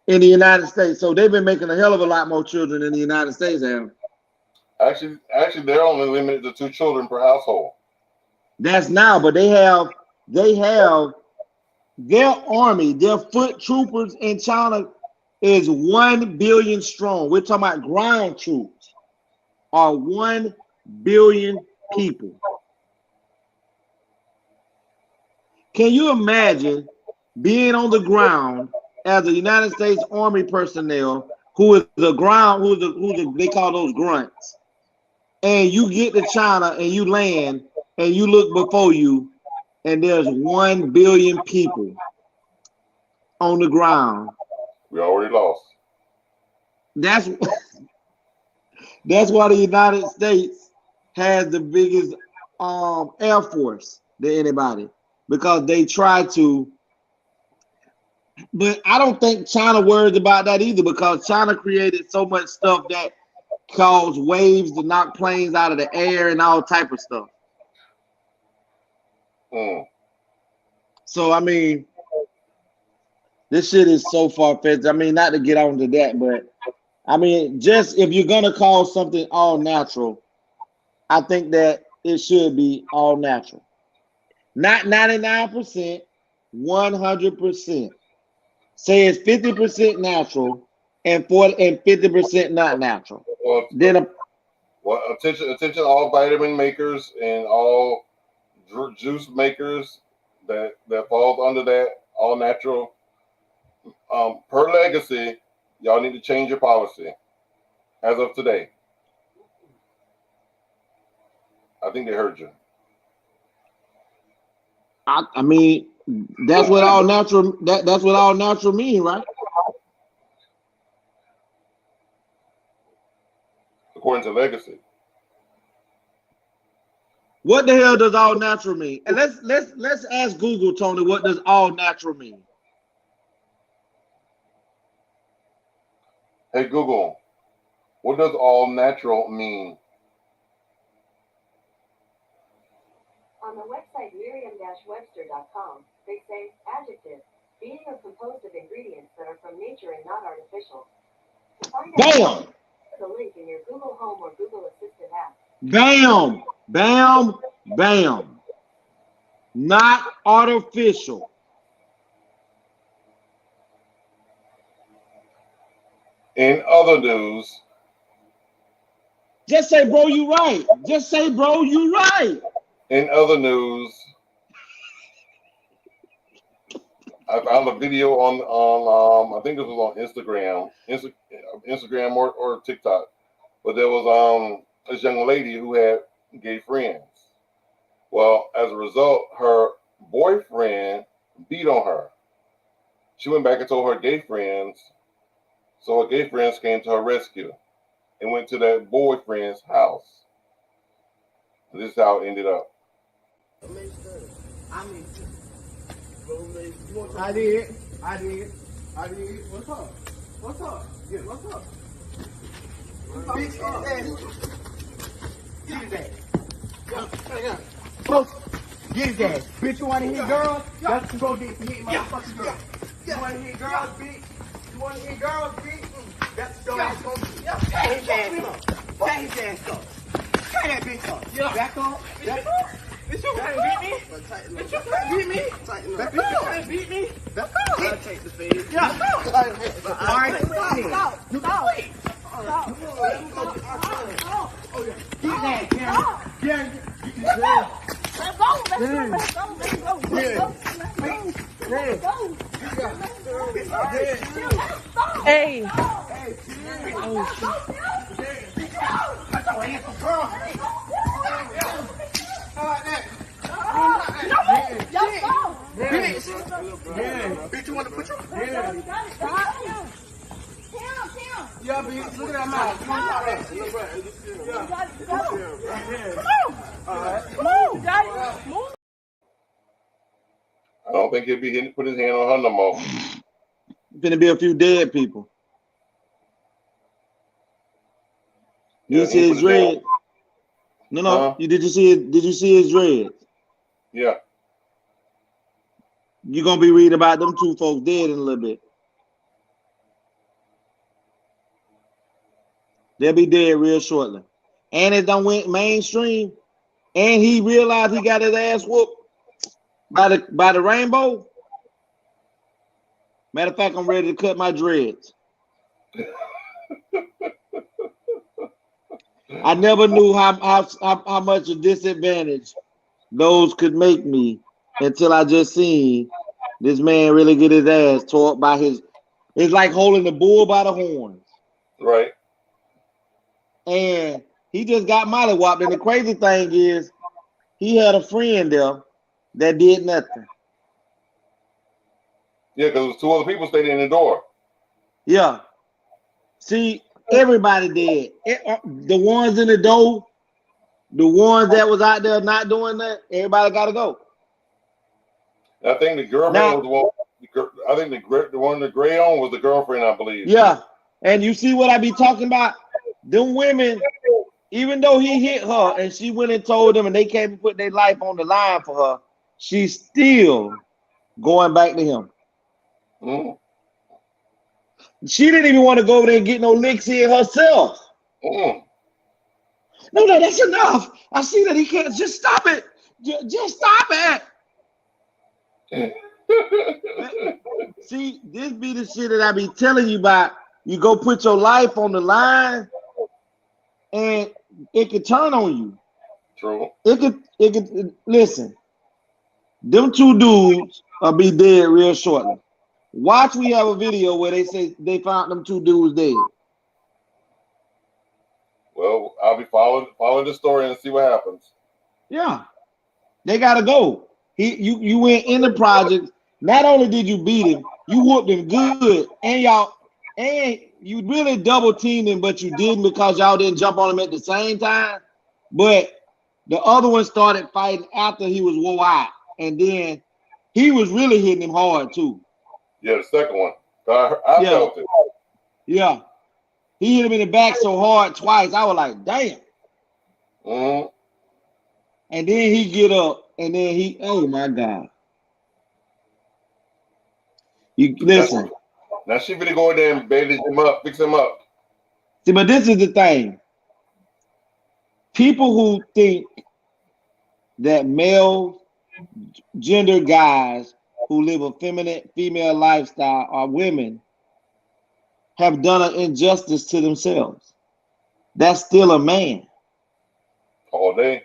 in the United States. So they've been making a hell of a lot more children than the United States have. Actually, they're only limited to 2 children per household. That's now, but they have their army, their foot troopers in China is 1 billion strong. We're talking about ground troops are 1 billion people. Can you imagine being on the ground as a United States Army personnel who is the ground, they call those grunts, and you get to China and you land and you look before you and there's 1 billion people on the ground. We already lost. That's why the United States has the biggest Air Force than anybody, because they try to. But I don't think China worries about that either, because China created so much stuff that caused waves to knock planes out of the air and all type of stuff. So I mean, this shit is so far-fetched. I mean, not to get on to that, but I mean, just if you're gonna call something all natural, I think that it should be all natural. Not 99%, 100%. Say it's 50% natural and 50% not natural. Well, attention all vitamin makers and all juice makers that falls under that all natural. Per legacy, y'all need to change your policy as of today. I think they heard you. I mean, that's what all natural. That's what all natural mean, right? According to legacy. What the hell does all natural mean? And let's ask Google, Tony, what does all natural mean? Hey Google, what does all natural mean? On the website Merriam-Webster.com, they say adjective, being or composed of ingredients that are from nature and not artificial. To find out, the link in your Google Home or Google Assistant app. Bam, bam, bam. Not artificial. In other news, just say, bro, you right. Just say, bro, you right. In other news, I found a video on I think it was on Instagram or TikTok, but there was this young lady who had gay friends. Well, as a result, her boyfriend beat on her. She went back and told her gay friends, so her gay friends came to her rescue and went to that boyfriend's house. This is how it ended up. I did. What's up? Yeah, what's up? Bitch, get his ass. Folks, get his ass. Bitch, you want to hit girls? That's what you go get. You hit motherfucking girls. You want to hit girls, bitch? You want to hit girls, bitch? That's what your ass gonna do. Tear his ass up. Tear his ass up. Tear that bitch up. Back up. Back up. Bitch, you trying to beat me? Bitch, you trying to beat me? Bitch, you trying to beat me? Back up. I'll take the fade. Yeah. All right. Stop. You go. Get that, Karen. Let's go. Hey. Bitch, you want to put your yeah, bitch, look at that mouth. Come on, Daddy. Move. I don't think he'll be put his hand on her no more. Gonna be a few dead people. You see his dread? No. Did you see it? Did you see his dread? Yeah. You're gonna be reading about them two folks dead in a little bit. They'll be dead real shortly. And it done went mainstream. And he realized he got his ass whooped by the rainbow. Matter of fact, I'm ready to cut my dreads. I never knew how much a disadvantage those could make me until I just seen this man really get his ass tore up by his. It's like holding the bull by the horns. Right. And he just got mollywopped. And the crazy thing is, he had a friend there that did nothing. Yeah, because it was two other people standing in the door. Yeah. See, everybody did. The ones in the door, the ones that was out there not doing that, everybody got to go. I think the girlfriend was the one. I think the one the gray on was the girlfriend, I believe. Yeah. And you see what I be talking about? Them women, even though he hit her and she went and told them and they came and put their life on the line for her, she's still going back to him. Mm-hmm. She didn't even want to go over there and get no licks in herself. Mm-hmm. No, that's enough. I see that he can't. Just stop it. Just stop it. See, this be the shit that I be telling you about. You go put your life on the line and it could turn on you. True. It could listen. Them two dudes will be dead real shortly. Watch, we have a video where they say they found them two dudes dead. Well, I'll be following the story and see what happens. Yeah. They gotta go. You went in the project. Not only did you beat him, you whooped him good, and you really double teamed him, but you didn't because y'all didn't jump on him at the same time. But the other one started fighting after he was wore out, and then he was really hitting him hard too. Yeah, the second one. I felt it. Yeah. He hit him in the back so hard twice. I was like, damn. Mm-hmm. And then he get up, and then oh my God. You listen. Now she really go in there and bandage him up, fix him up. See, but this is the thing. People who think that male gender guys who live a female lifestyle or women have done an injustice to themselves. That's still a man. All day.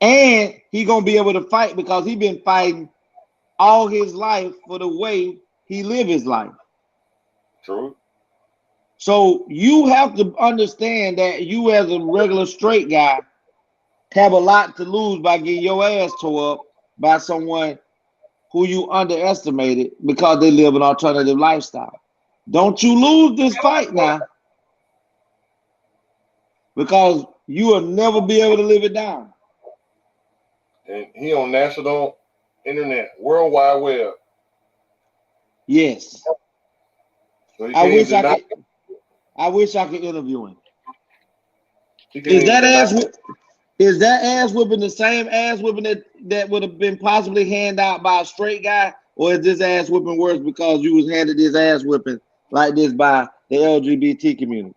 And he gonna be able to fight because he been fighting all his life for the way he live his life. True. So you have to understand that you as a regular straight guy have a lot to lose by getting your ass tore up by someone who you underestimated because they live an alternative lifestyle. Don't you lose this fight now, because you will never be able to live it down. And he on national internet, World Wide Web. Yes. So I wish I could interview him. Is that ass whipping the same ass whipping that would have been possibly handed out by a straight guy, or is this ass whipping worse because you was handed this ass whipping like this by the LGBT community?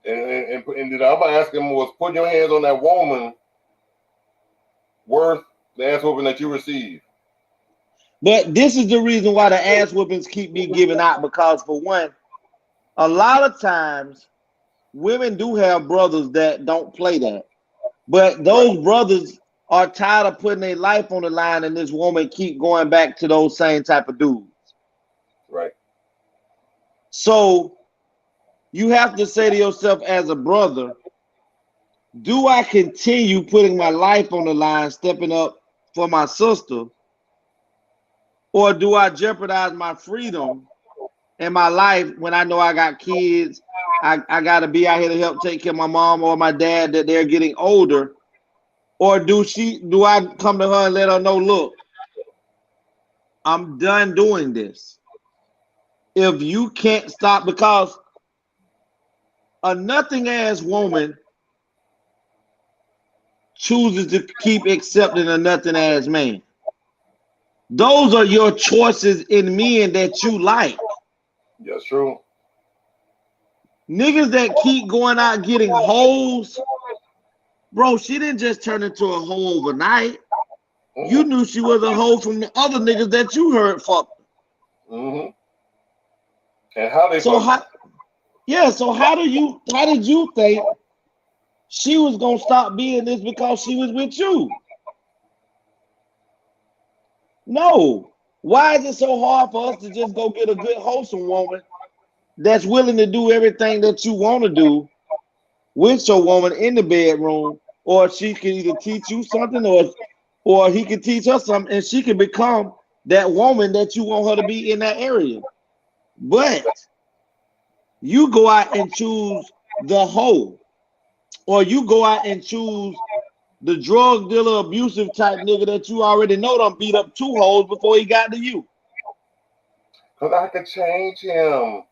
And I'm about to ask him, was putting your hands on that woman worth the ass whooping that you received? But this is the reason why the ass whoopings keep me giving out, because for one, a lot of times women do have brothers that don't play that, but those brothers are tired of putting their life on the line, and this woman keep going back to those same type of dudes. Right. So you have to say to yourself as a brother, do I continue putting my life on the line, stepping up for my sister, or do I jeopardize my freedom and my life when I know I got kids? I got to be out here to help take care of my mom or my dad that they're getting older. Or do I come to her and let her know, look, I'm done doing this. If you can't stop, because a nothing ass woman chooses to keep accepting a nothing ass man. Those are your choices in men that you like. That's true. Niggas that keep going out getting hoes, bro, she didn't just turn into a hoe overnight. You knew she was a hoe from the other niggas that you heard fuck. Mm-hmm. And how they so fuck? so how did you think she was gonna stop being this because she was with you? No. Why is it so hard for us to just go get a good wholesome woman that's willing to do everything that you want to do with your woman in the bedroom, or she can either teach you something or he can teach her something and she can become that woman that you want her to be in that area. But you go out and choose the hoe, or you go out and choose the drug dealer, abusive type nigga that you already know done beat up 2 hoes before he got to you. Because I could change him.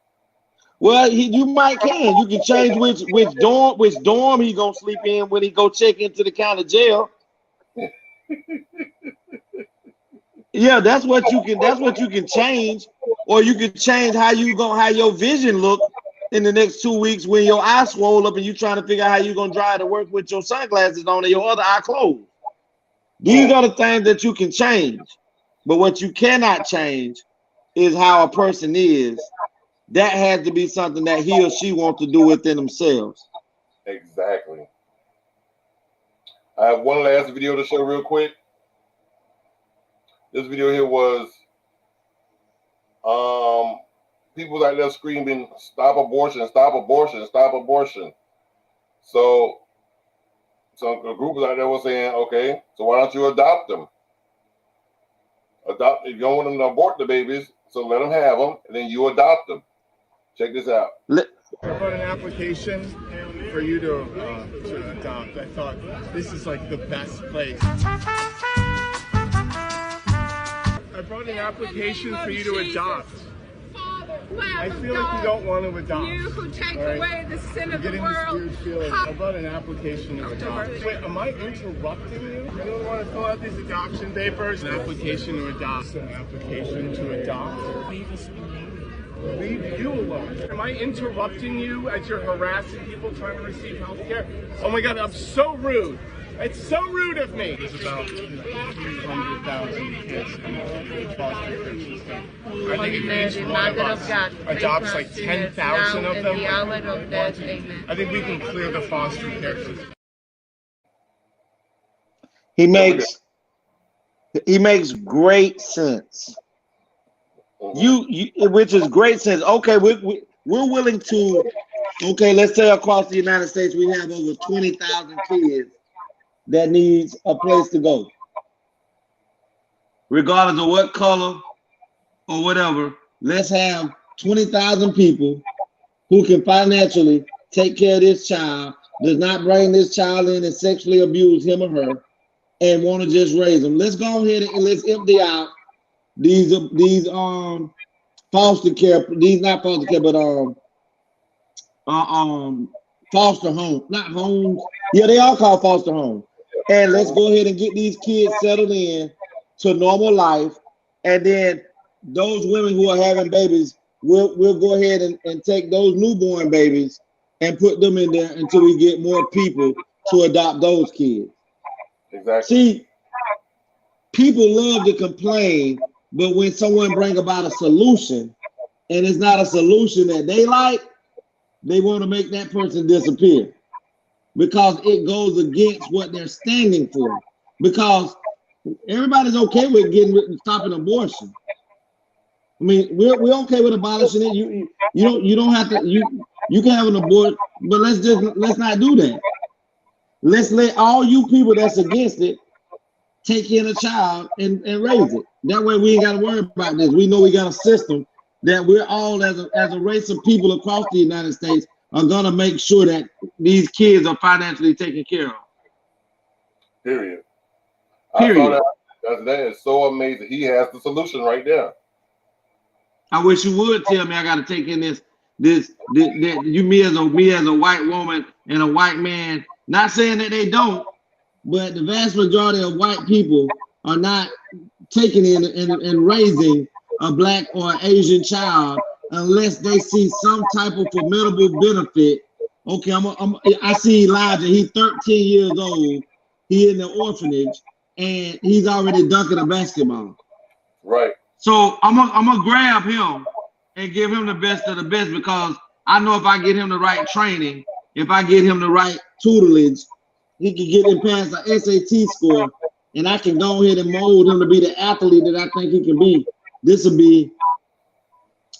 Well, you might can. You can change which dorm he gonna sleep in when he go check into the county jail. Yeah, that's what you can change, or you can change how your vision look in the next 2 weeks when your eye swole up and you trying to figure out how you gonna drive to work with your sunglasses on and your other eye closed. These are the things that you can change, but what you cannot change is how a person is. That has to be something that he or she wants to do within themselves. Exactly. I have one last video to show real quick. This video here was people out there screaming, "Stop abortion, stop abortion, stop abortion." So a group out there was saying, okay, so why don't you adopt them? If you don't want them to abort the babies, so let them have them, and then you adopt them. Check this out. I brought an application for you to adopt. I thought this is like the best place. I brought an application for you to adopt. I feel like you don't want to adopt. You who take away the sin of the world. I brought an application to adopt. Wait, am I interrupting you? You don't want to fill out these adoption papers? An application to adopt. An application to adopt. Leave you alone. Am I interrupting you as you're harassing people trying to receive health care? Oh my God, I'm so rude. It's so rude of me. There's about 300,000 kids in the foster care system. I think each one of us adopts like 10,000 of them. I think we can clear the foster care system. He makes great sense. Which is great sense. Okay, we're willing to. Okay, let's say across the United States we have over 20,000 kids that needs a place to go, regardless of what color or whatever. Let's have 20,000 people who can financially take care of this child, does not bring this child in and sexually abuse him or her, and want to just raise them. Let's go ahead and let's empty out these foster care. These not foster care, but foster homes, not homes. Yeah, they all call foster homes. And let's go ahead and get these kids settled in to normal life. And then those women who are having babies, we'll go ahead and take those newborn babies and put them in there until we get more people to adopt those kids. Exactly. See, people love to complain, but when someone brings about a solution and it's not a solution that they like, they want to make that person disappear, because it goes against what they're standing for. Because everybody's okay with stopping abortion. I mean, we're okay with abolishing it. You don't have to. You can have an abortion, but let's not do that. Let's let all you people that's against it take in a child and raise it. That way we ain't got to worry about this. We know we got a system that we're all as a race of people across the United States are gonna make sure that these kids are financially taken care of. Period. I saw that is so amazing. He has the solution right there. I wish you would tell me I got to take in this me as a white woman and a white man. Not saying that they don't, but the vast majority of white people are not taking in and raising a black or Asian child unless they see some type of formidable benefit. Okay, I see Elijah. He's 13 years old. He in the orphanage, and he's already dunking a basketball. Right. So I'm gonna grab him and give him the best of the best, because I know if I get him the right training, if I get him the right tutelage, he can get him past the SAT score, and I can go ahead and mold him to be the athlete that I think he can be. This will be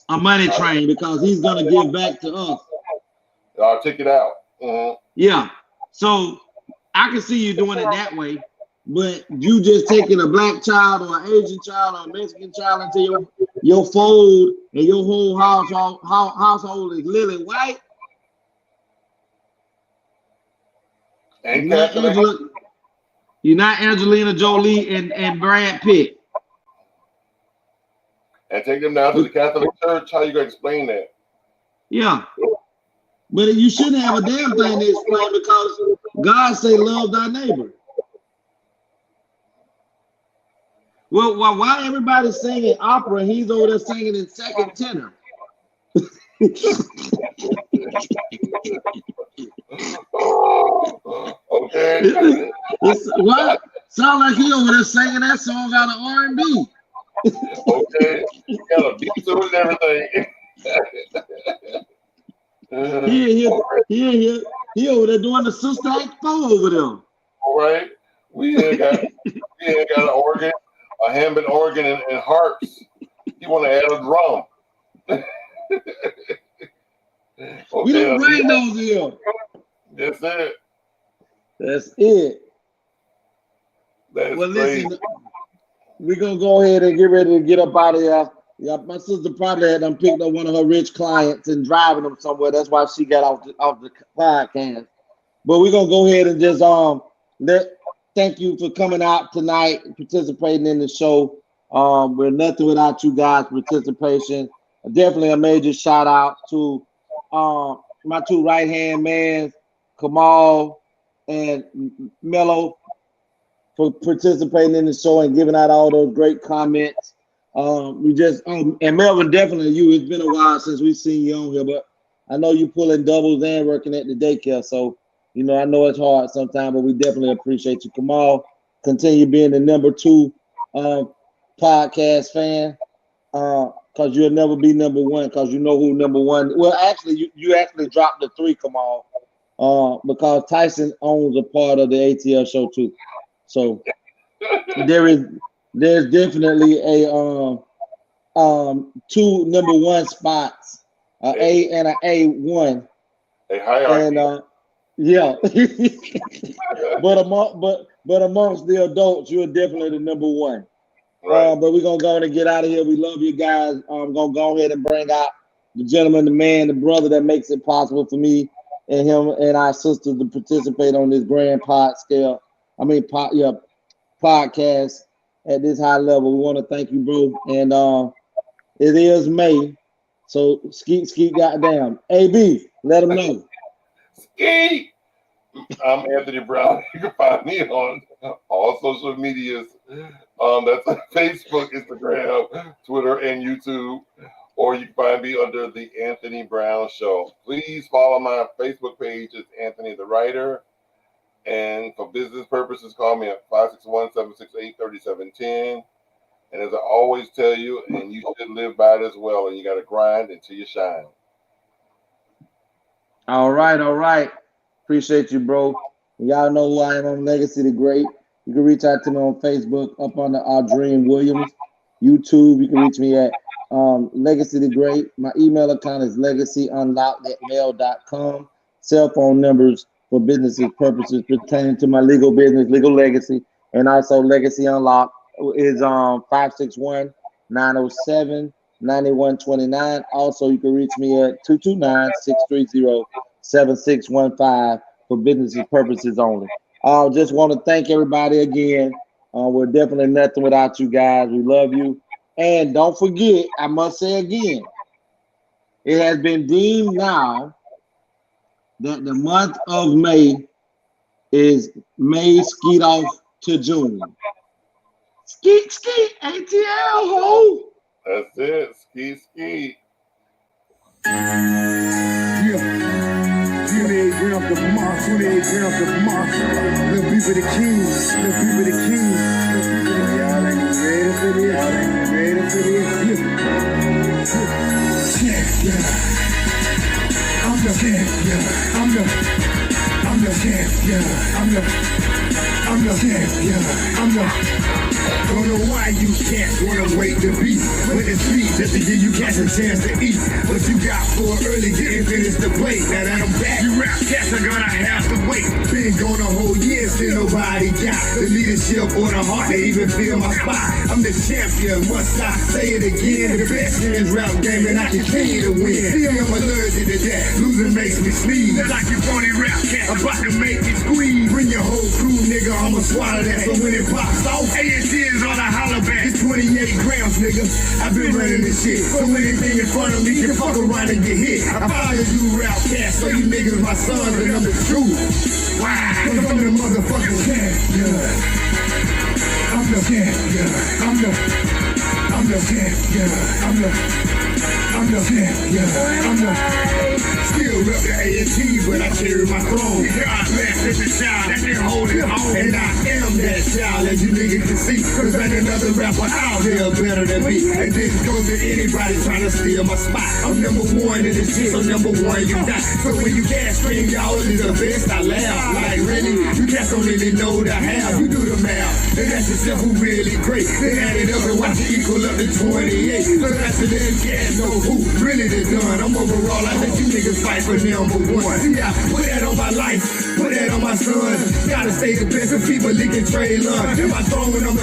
a money train, because he's gonna give back to us. I'll check it out. Mm-hmm. Yeah. So I can see you doing it that way, but you just taking a black child or an Asian child or a Mexican child into your fold, and your whole household is lily white. And you're not Angelina Jolie and Brad Pitt. And take them down to the Catholic Church. How you gonna explain that? Yeah. But you shouldn't have a damn thing to explain, because God say love thy neighbor. Well, why everybody's singing opera and he's over there singing in second tenor? Okay. What? Sound like he over there singing that song out of R&B. Okay. Got a beat to it and everything. He over there doing the Sister Act 4 over there. All right. We ain't got an organ, a Hammond organ, and harps. You want to add a drum? Okay, we don't bring those here. That's it. That's it. That's well, crazy. Listen, we're gonna go ahead and get ready to get up out of here. Yeah, my sister probably had them picked up one of her rich clients and driving them somewhere. That's why she got off the podcast. But we're gonna go ahead and just thank you for coming out tonight, participating in the show. We're nothing without you guys' participation. Definitely a major shout out to my two right hand men, Kamal and Mello, for participating in the show and giving out all those great comments. And Melvin, definitely you. It's been a while since we've seen you on here, but I know you pulling doubles and working at the daycare. So, I know it's hard sometimes, but we definitely appreciate you. Kamal, continue being the number 2 podcast fan, because you'll never be number 1, because you know who number 1. Well, actually, you actually dropped the 3, Kamal, because Tyson owns a part of the ATL show too. So there's definitely a 2 number 1 spots, A and an A1. A hierarchy. And yeah, but amongst the adults, you're definitely the number 1. Right. But we're gonna go and get out of here. We love you guys. I'm gonna go ahead and bring out the gentleman, the man, the brother that makes it possible for me and him and our sister to participate on this grand podcast at this high level. We want to thank you, bro. And it is May, so skeet goddamn. AB, let them know. Skeet. I'm Anthony Brown. You can find me on all social medias. That's Facebook, Instagram, Twitter, and YouTube. Or you can find me under the Anthony Brown Show. Please follow my Facebook page. It's Anthony the Writer. And for business purposes, call me at 561-768-3710. And as I always tell you, and you should live by it as well, and you got to grind until you shine. All right. Appreciate you, bro. Y'all know who I am. I'm Legacy the Great. You can reach out to me on Facebook up under Dream Williams. YouTube, you can reach me at Legacy the Great. My email account is legacyunlocked@mail.com. Cell phone numbers for businesses purposes pertaining to my legal business, Legal Legacy, and also Legacy Unlocked is 561-907-9129. Also, you can reach me at 229-630-7615 for business purposes only. I just want to thank everybody again. We're definitely nothing without you guys. We love you. And don't forget, I must say again, It has been deemed now that the month of May is May skeet off to June. Skeet, skeet, ATL, ho. That's it. Ski, ski. Yeah. 28 grams of moss, 28 grams of moss. Little beef of the king, little beef of the king. Y'all ain't ready for this, y'all ain't ready for this. Yeah. I'm the champion, I'm the champion, I'm the don't know why you can't wanna wait to beat. When it's sweet, just to give you cats a chance to eat. What you got for early getting finished the plate. Now that I'm back, you rap cats are gonna have to wait. Been gone a whole year, still nobody got the leadership or the heart to even feel my spot. I'm the champion, must I say it again? The best in this rap game and I continue to win. See, I'm allergic to that, losing makes me sneeze. Like you phony rap cat, about to make me squeeze. Bring your whole crew, nigga, I'ma swallow that. So when it pops off, ATL on a holler back. It's 28 grams, nigga. I've been running this shit. So anything in front of me can fuck around and get hit. I follow you rap cats, so you niggas my sons and number 2. Why? Cause I'm the motherfucking champion. I'm the champion. I'm the champion. I'm the champion. Still rep the A&T, but I carry my throne. God bless every child that can hold it home. And I am that child, as you niggas can see. Cause ain't another rapper out there better than me. And this goes to anybody trying to steal my spot. I'm number 1 in this shit, so number 1 you got. So when you can't scream, y'all is the best, I laugh. Like really, you cats don't really know the how. You do the math, and that's yourself who really great. Then add it up and watch it equal up to 28. So that's the damn cats know who really the done. I'm overall, I let you niggas fight for number 1. See, I put that on my life, put that on my son. Gotta stay the best of people leaking trade love. And my throne, I'm